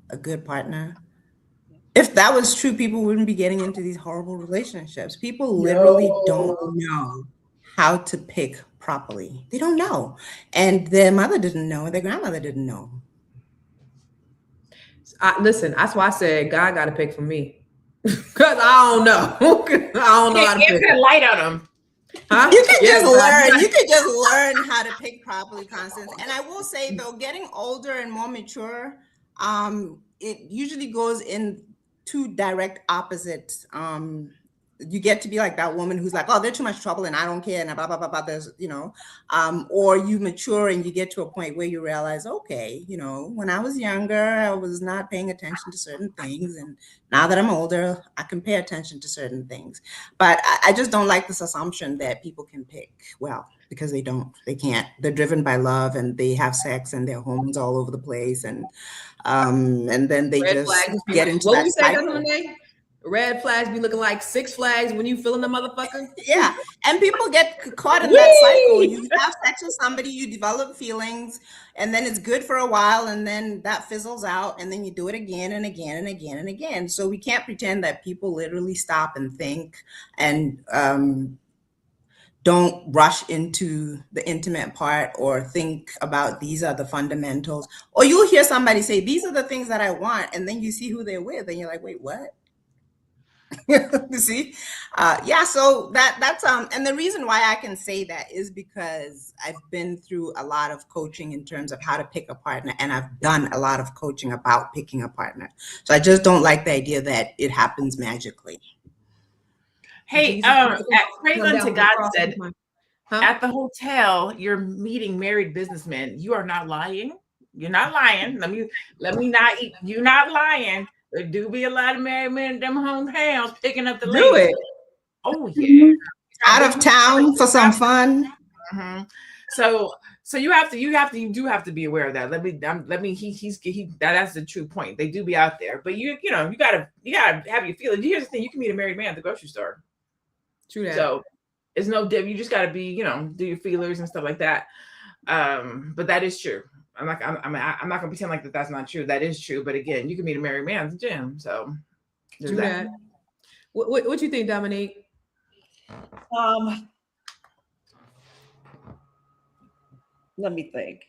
a good partner? If that was true, people wouldn't be getting into these horrible relationships. People literally don't know how to pick properly. They don't know. And their mother didn't know, and their grandmother didn't know. Listen, that's why I said God got to pick for me. Because I don't know. I don't know how to pick. That light on them. Huh? You can just learn. You can just learn how to pick properly, Constance. And I will say though, getting older and more mature, it usually goes in two direct opposites. You get to be like that woman who's like, oh, they're too much trouble and I don't care and blah, blah, blah, blah. There's, you know, or you mature and you get to a point where you realize, okay, you know, when I was younger, I was not paying attention to certain things. And now that I'm older, I can pay attention to certain things. But I just don't like this assumption that people can pick well, because they don't, they can't. They're driven by love and they have sex and their hormones all over the place. And then they just get into that cycle. Red flags be looking like Six Flags when you feeling the motherfucker. Yeah, and people get caught in that cycle. You have sex with somebody, you develop feelings, and then it's good for a while, and then that fizzles out, and then you do it again and again and again and again. So we can't pretend that people literally stop and think and don't rush into the intimate part or think about these are the fundamentals. Or you'll hear somebody say, these are the things that I want, and then you see who they're with, and you're like, wait, what? You see, yeah. So that's and the reason why I can say that is because I've been through a lot of coaching in terms of how to pick a partner, and I've done a lot of coaching about picking a partner. So I just don't like the idea that it happens magically. Hey, praise unto God said, at the hotel, you're meeting married businessmen. You are not lying. You're not lying. Let me not eat. You're not lying. There do be a lot of married men in them hometowns picking up the ladies. Oh yeah, out of town for some fun. Mm-hmm. So you do have to be aware of that. That's the true point. They do be out there, but you gotta have your feelings. Here's the thing: you can meet a married man at the grocery store. True that. So it's no different. You just gotta be, do your feelers and stuff like that. But that is true. I'm not gonna pretend like that's not true. That is true. But again, you can meet a married man at the gym. So true that. What you think, Dominique? Let me think.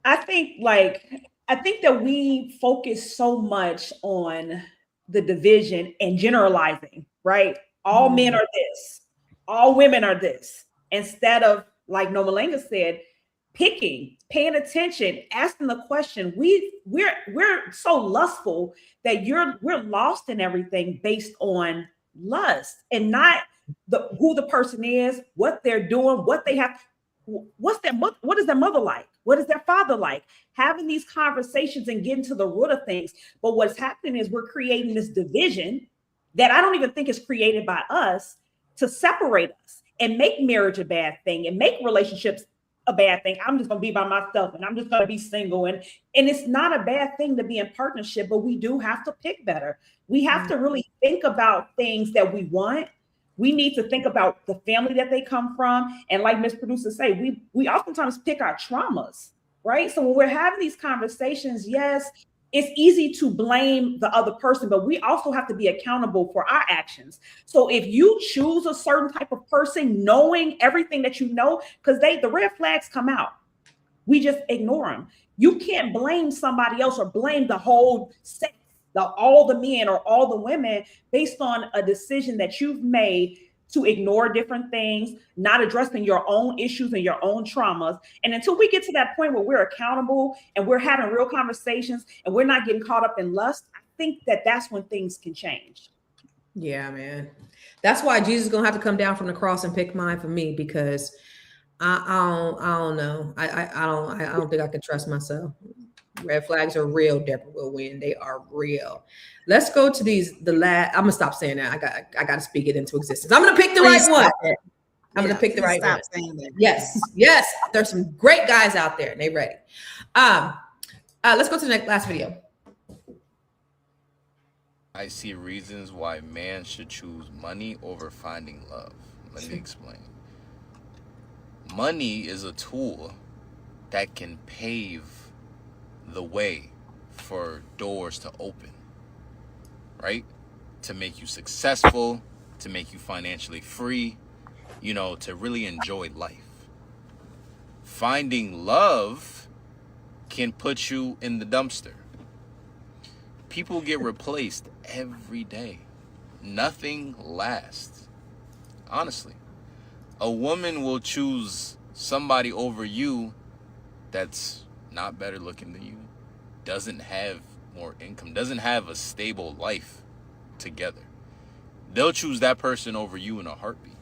I think that we focus so much on the division and generalizing, right? All men are this, all women are this, instead of, like Nomalanga said, paying attention, asking the question. We're so lustful that we're lost in everything based on lust and not who the person is, what they're doing, what they have. What is their mother like? What is their father like? Having these conversations and getting to the root of things. But what's happening is we're creating this division that I don't even think is created by us to separate us and make marriage a bad thing and make relationships a bad thing. I'm just going to be by myself and I'm just going to be single. And it's not a bad thing to be in partnership, but we do have to pick better. We have to really think about things that we want. We need to think about the family that they come from. And like Ms. Producer say, we oftentimes pick our traumas, right? So when we're having these conversations, yes, it's easy to blame the other person, but we also have to be accountable for our actions. So if you choose a certain type of person, knowing everything that you know, because the red flags come out, we just ignore them. You can't blame somebody else or blame the whole sex, all the men or all the women based on a decision that you've made to ignore different things, not addressing your own issues and your own traumas. And until we get to that point where we're accountable and we're having real conversations and we're not getting caught up in lust, I think that's when things can change. Yeah, man. That's why Jesus is gonna have to come down from the cross and pick mine for me, because I don't know. I don't think I can trust myself. Red flags are real. Deborah will win. They are real. Let's go to I'm gonna stop saying that. I got to speak it into existence. I'm gonna pick the right one. I'm gonna pick the right one. Yes. There's some great guys out there, and they ready. Let's go to the last video. I see reasons why man should choose money over finding love. Let me explain. Money is a tool that can pave the way for doors to open, right? To make you successful, to make you financially free, to really enjoy life. Finding love can put you in the dumpster. People get replaced every day. Nothing lasts. Honestly, a woman will choose somebody over you that's not better looking than you, doesn't have more income, doesn't have a stable life together. They'll choose that person over you in a heartbeat.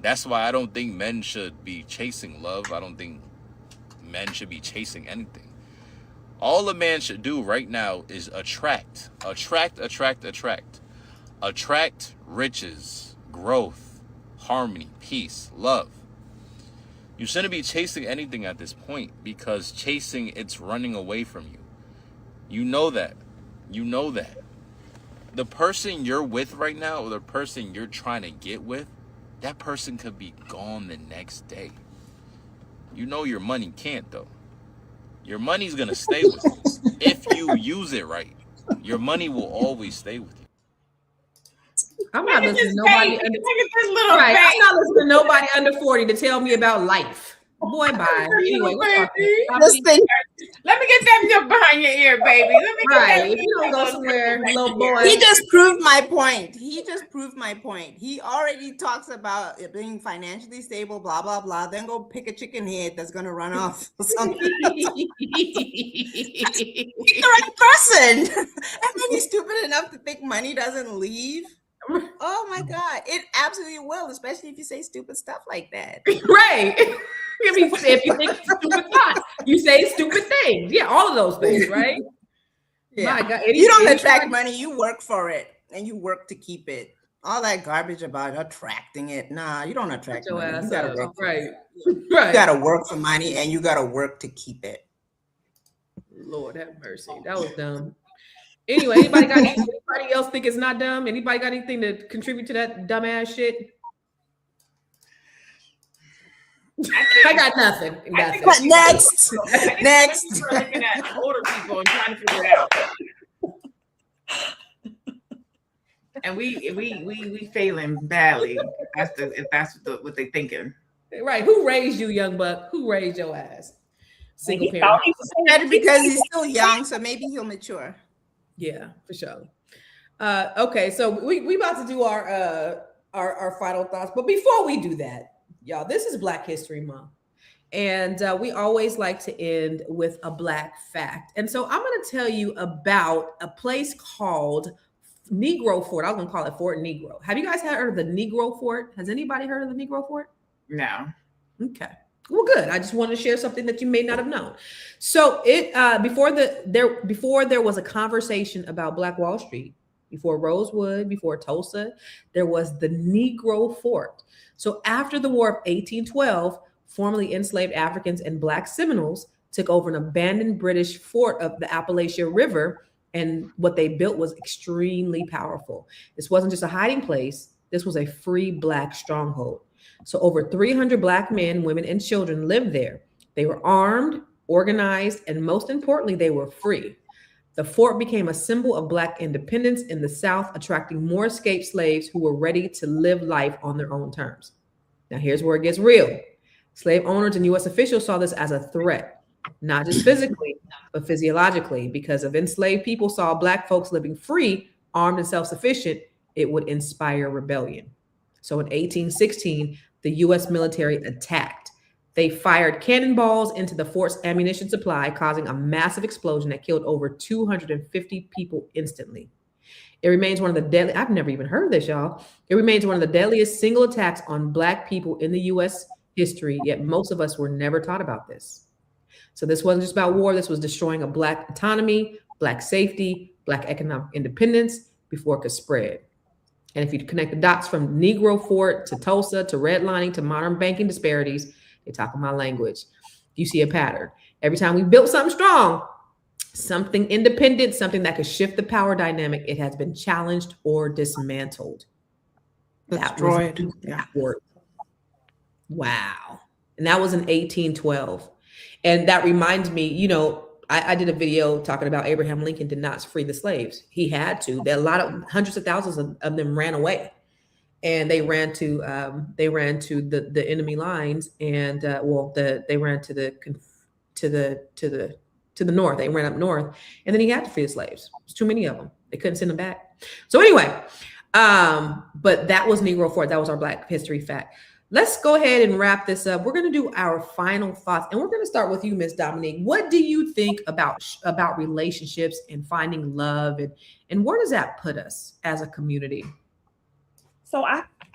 That's why I don't think men should be chasing love. I don't think men should be chasing anything. All a man should do right now is attract riches, growth, harmony, peace, love. You shouldn't be chasing anything at this point, because chasing, it's running away from you. You know that. The person you're with right now, or the person you're trying to get with, that person could be gone the next day. You know your money can't, though. Your money's going to stay with you. If you use it right, your money will always stay with you. I'm not listening to nobody under, this little right. baby. I'm not listening to nobody under 40 to tell me about life. Boy, bye. Anyway, we're talking. Let me get that behind your ear, baby. Let me get Right. that. If you don't go somewhere, little boy. He just proved my point. He already talks about it being financially stable, blah, blah, blah. Then go pick a chicken head that's going to run off or something. He's the right person. And then he's stupid enough to think money doesn't leave. Oh my God. It absolutely will, especially if you say stupid stuff like that. Right. If you think stupid thoughts, you say stupid things. Yeah, all of those things, right? Yeah. My God. You don't attract money, you work for it and you work to keep it. All that garbage about attracting it. Nah, you don't attract money. You gotta work. Right. You gotta work for money and you gotta work to keep it. Lord have mercy. That was dumb. Anyway, anybody else think it's not dumb? Anybody got anything to contribute to that dumbass shit? I got nothing. But next. We're looking at older people and trying to figure it out. And we failing badly. If that's what they thinking. Right. Who raised you, young buck? Who raised your ass? Single parent. Because he's still young, so maybe he'll mature. Yeah, for sure. Okay, so we about to do our final thoughts, but before we do that, y'all, this is Black History Month, and we always like to end with a Black fact. And so I'm going to tell you about a place called Negro Fort. I was going to call it Fort Negro. Have you guys heard of the Negro Fort? Has anybody heard of the Negro Fort? No. Okay. Well, good. I just wanted to share something that you may not have known. So it before there was a conversation about Black Wall Street, before Rosewood, before Tulsa, there was the Negro Fort. So after the War of 1812, formerly enslaved Africans and Black Seminoles took over an abandoned British fort of the Appalachia River, and what they built was extremely powerful. This wasn't just a hiding place. This was a free Black stronghold. So over 300 Black men, women, and children lived there. They were armed, organized, and most importantly, they were free. The fort became a symbol of Black independence in the South, attracting more escaped slaves who were ready to live life on their own terms. Now, here's where it gets real. Slave owners and U.S. officials saw this as a threat, not just physically, but physiologically, because if enslaved people saw Black folks living free, armed, and self-sufficient, it would inspire rebellion. So in 1816, the U.S. military attacked. They fired cannonballs into the fort's ammunition supply, causing a massive explosion that killed over 250 people instantly. It remains one of the deadly, I've never even heard of this, y'all. It remains one of the deadliest single attacks on Black people in the U.S. history, yet most of us were never taught about this. So this wasn't just about war. This was destroying a Black autonomy, Black safety, Black economic independence before it could spread. And if you connect the dots from Negro Fort to Tulsa to redlining to modern banking disparities, they talk my language. You see a pattern. Every time we built something strong, something independent, something that could shift the power dynamic, it has been challenged or dismantled. Destroyed. Yeah. Wow. And that was in 1812. And that reminds me, you know, I did a video talking about Abraham Lincoln did not free the slaves. He had to. There a lot of hundreds of thousands of them ran away, and they ran to the enemy lines, and they ran to the north. They ran up north, and then he had to free the slaves. There's too many of them. They couldn't send them back. So anyway, but that was Negro Fort. That was our Black history fact. Let's go ahead and wrap this up. We're going to do our final thoughts, and we're going to start with you, Miss Dominique. What do you think about relationships and finding love, and where does that put us as a community? So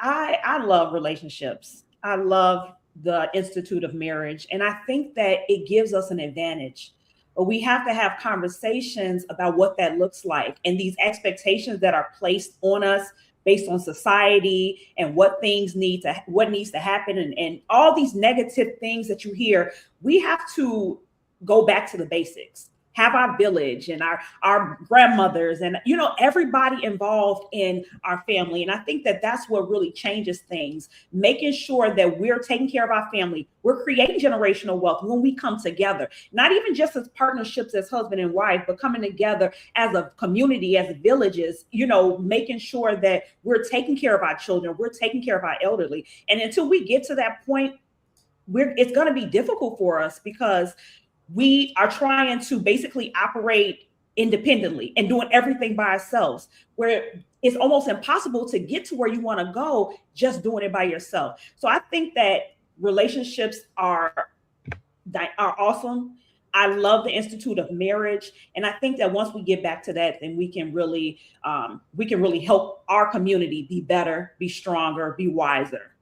I love relationships. I love the institute of marriage, and I think that it gives us an advantage. But we have to have conversations about what that looks like, and these expectations that are placed on us based on society and what needs to happen, and all these negative things that you hear. We have to go back to the basics. have our village and our grandmothers and, you know, everybody involved in our family. And I think that that's what really changes things, making sure that we're taking care of our family. We're creating generational wealth when we come together, not even just as partnerships as husband and wife, but coming together as a community, as villages, you know, making sure that we're taking care of our children, we're taking care of our elderly. And until we get to that point, it's going to be difficult for us because we are trying to basically operate independently and doing everything by ourselves, where it's almost impossible to get to where you want to go just doing it by yourself. So I think that relationships are awesome. I love the Institute of Marriage, and I think that once we get back to that, then we can really help our community be better, be stronger, be wiser.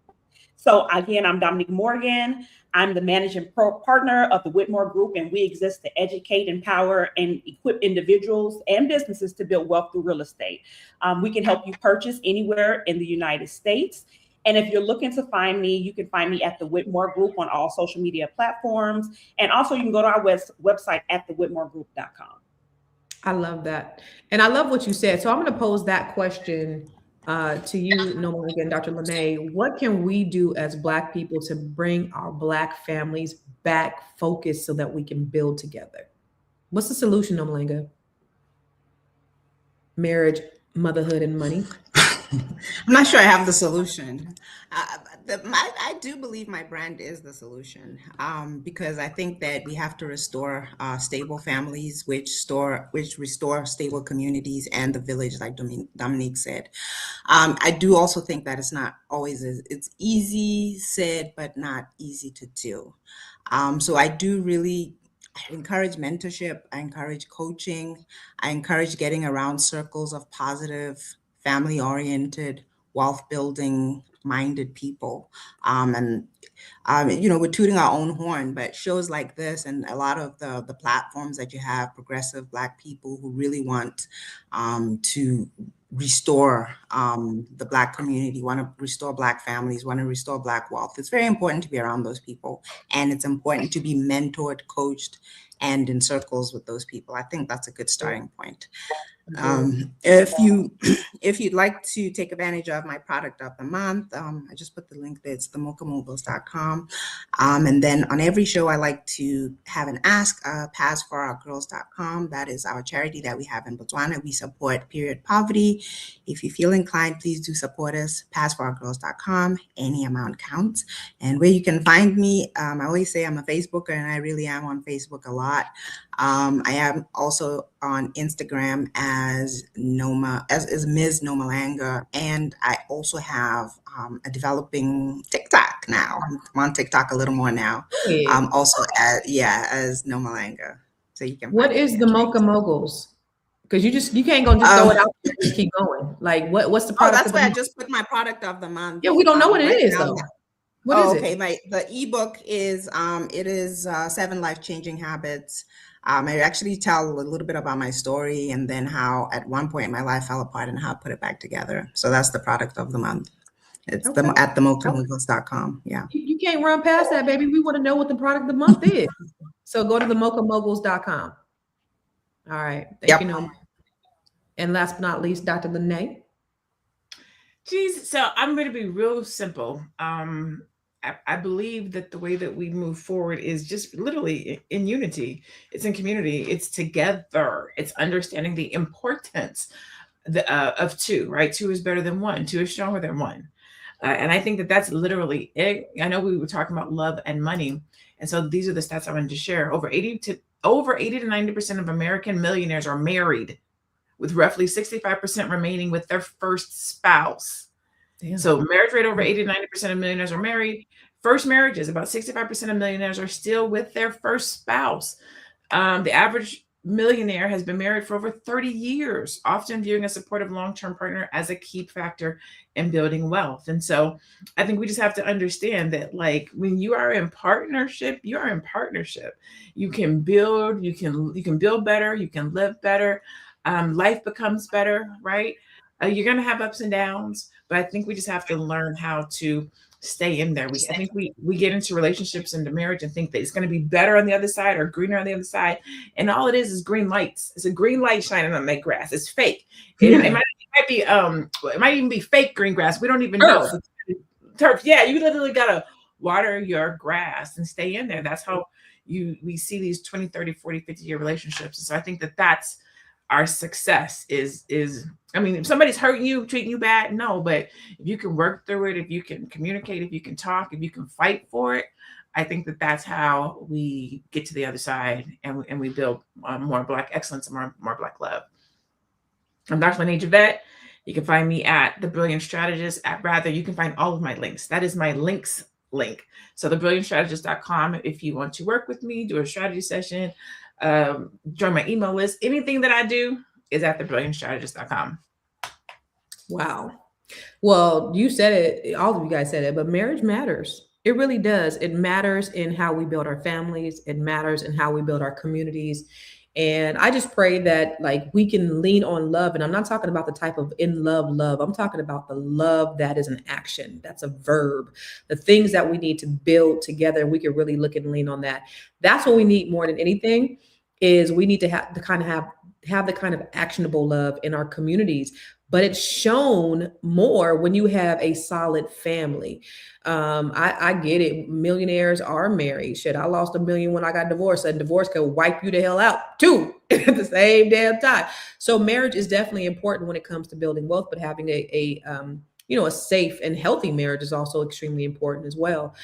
So again, I'm Dominique Morgan. I'm the managing partner of the Whitmore Group, and we exist to educate, empower, and equip individuals and businesses to build wealth through real estate. We can help you purchase anywhere in the United States. And if you're looking to find me, you can find me at the Whitmore Group on all social media platforms. And also you can go to our website at thewhitmoregroup.com. I love that. And I love what you said. So I'm going to pose that question to you, Nomalanga and Dr. LaNee. What can we do as Black people to bring our Black families back focused so that we can build together? What's the solution, Nomalanga? Marriage, motherhood, and money? I'm not sure I have the solution. I do believe my brand is the solution, because I think that we have to restore stable families, which restore stable communities and the village, like Dominique said. I do also think that it's not always it's easy said, but not easy to do. So I encourage mentorship. I encourage coaching. I encourage getting around circles of positive, family-oriented, wealth-building minded people. You know, we're tooting our own horn, but shows like this and a lot of the platforms that you have, progressive Black people who really want to restore the Black community, want to restore Black families, want to restore Black wealth. It's very important to be around those people, and it's important to be mentored, coached, and in circles with those people. I think that's a good starting point. If you'd like to take advantage of my product of the month, I just put the link there. It's themochamoguls.com. And then on every show, I like to have an ask, passforourgirls.com. That is our charity that we have in Botswana. We support period poverty. If you feel inclined, please do support us. Passforourgirls.com. Any amount counts. And where you can find me, I always say I'm a Facebooker, and I really am on Facebook a lot. I am also on Instagram as Ms. Nomalanga, and I also have a developing TikTok now. I'm on TikTok a little more now. Hey. Also as Nomalanga. So you can. What is the Mocha Moguls? Because you can't go just throw it out there and just keep going. Like what's the product? Oh, that's why I just put my product of the month. Yeah, we don't know what it is though. What is it? Okay, the ebook is 7 life-changing habits. I actually tell a little bit about my story and then how at one point my life fell apart and how I put it back together. So that's the product of the month. It's at themochamoguls.com. Yeah. You can't run past that, baby. We want to know what the product of the month is. So go to themochamoguls.com. All right. Thank you, Noam. And last but not least, Dr. LaNee. Geez, so I'm going to be real simple. I believe that the way that we move forward is just literally in unity. It's in community. It's together. It's understanding the importance of two, right? Two is better than one. Two is stronger than one. And I think that that's literally it. I know we were talking about love and money. And so these are the stats I wanted to share. Over 80 to 90% of American millionaires are married, with roughly 65% remaining with their first spouse. Damn. So marriage rate over 80 to 90% of millionaires are married. First marriages, about 65% of millionaires are still with their first spouse. The average millionaire has been married for over 30 years, often viewing a supportive long-term partner as a key factor in building wealth. And so I think we just have to understand that, like, when you are in partnership, you are in partnership. You can build, you can build better, you can live better. Life becomes better, right? You're going to have ups and downs, but I think we just have to learn how to stay in there. I think we get into relationships, into marriage, and think that it's going to be better on the other side or greener on the other side. And all it is green lights. It's a green light shining on that grass. It's fake. It might be, it might even be fake green grass. We don't even know. Turf. Yeah. You literally got to water your grass and stay in there. That's how we see these 20, 30, 40, 50-year relationships. And so I think that that's our success is, I mean, if somebody's hurting you, treating you bad, no, but if you can work through it, if you can communicate, if you can talk, if you can fight for it, I think that that's how we get to the other side and we build more Black excellence and more Black love. I'm Dr. LaNee Javet. You can find me at The Brilliant Strategist. You can find all of my links. That is my links link. So thebrilliantstrategist.com if you want to work with me, do a strategy session, join my email list. Anything that I do is at thebrilliantstrategist.com. Wow. Well, you said it, all of you guys said it, but marriage matters. It really does. It matters in how we build our families. It matters in how we build our communities. And I just pray that like we can lean on love. And I'm not talking about the type of in love. I'm talking about the love that is an action. That's a verb. The things that we need to build together. We can really look and lean on that. That's what we need more than anything. Is we need to have the kind of actionable love in our communities, but it's shown more when you have a solid family. I get it. Millionaires are married. Shit, I lost $1 million when I got divorced, and divorce could wipe you the hell out too at the same damn time. So marriage is definitely important when it comes to building wealth, but having a safe and healthy marriage is also extremely important as well.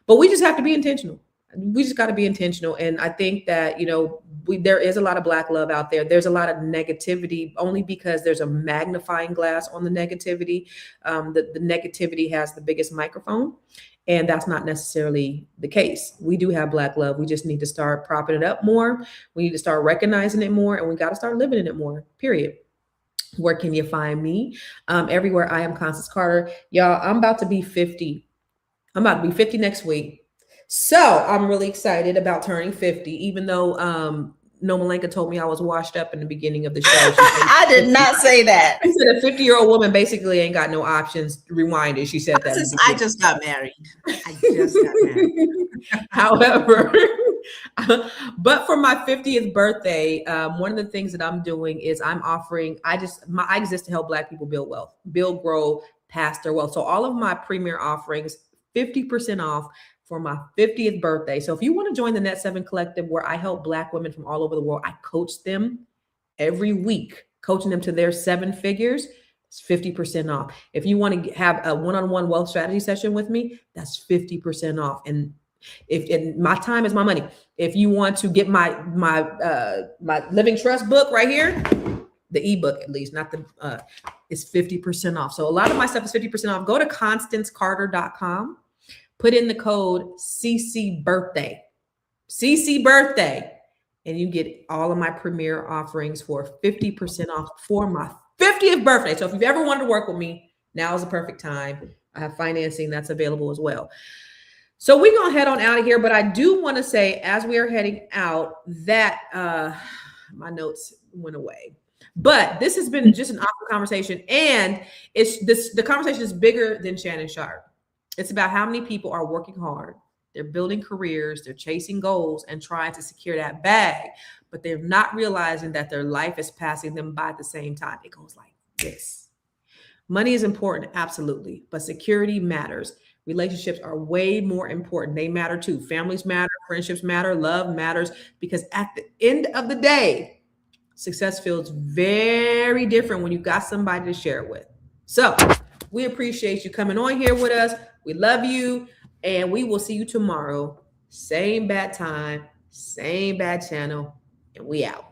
But we just have to be intentional. We just got to be intentional. And I think that, there is a lot of Black love out there. There's a lot of negativity only because there's a magnifying glass on the negativity. The negativity has the biggest microphone, and that's not necessarily the case. We do have Black love. We just need to start propping it up more. We need to start recognizing it more, and we got to start living in it more, period. Where can you find me? Everywhere. I am Constance Carter. Y'all, I'm about to be 50. I'm about to be 50 next week. So I'm really excited about turning 50, even though Nomalanga told me I was washed up in the beginning of the show. I did not say that. She said a 50-year-old woman basically ain't got no options. Rewind it. She said that. I just got married. However, but for my 50th birthday, one of the things that I'm doing is I'm offering, I exist to help Black people build wealth, build, grow past their wealth. So all of my premier offerings, 50% off for my 50th birthday. So if you want to join the Net 7 Collective, where I help Black women from all over the world, I coach them every week, coaching them to their 7 figures. It's 50% off. If you want to have a one-on-one wealth strategy session with me, that's 50% off. And my time is my money. If you want to get my Living Trust book right here, the ebook at least, not the it's 50% off. So a lot of my stuff is 50% off. Go to constancecarter.com. Put in the code CC birthday, and you get all of my premier offerings for 50% off for my 50th birthday. So if you've ever wanted to work with me, now is the perfect time. I have financing that's available as well. So we're going to head on out of here, but I do want to say, as we are heading out, that my notes went away. But this has been just an awesome conversation, and the conversation is bigger than Shannon Sharpe. It's about how many people are working hard. They're building careers, they're chasing goals and trying to secure that bag, but they're not realizing that their life is passing them by at the same time. It goes like this. Money is important, absolutely, but security matters. Relationships are way more important. They matter too. Families matter, friendships matter, love matters, because at the end of the day, success feels very different when you've got somebody to share it with. So we appreciate you coming on here with us. We love you, and we will see you tomorrow. Same bad time, same bad channel, and we out.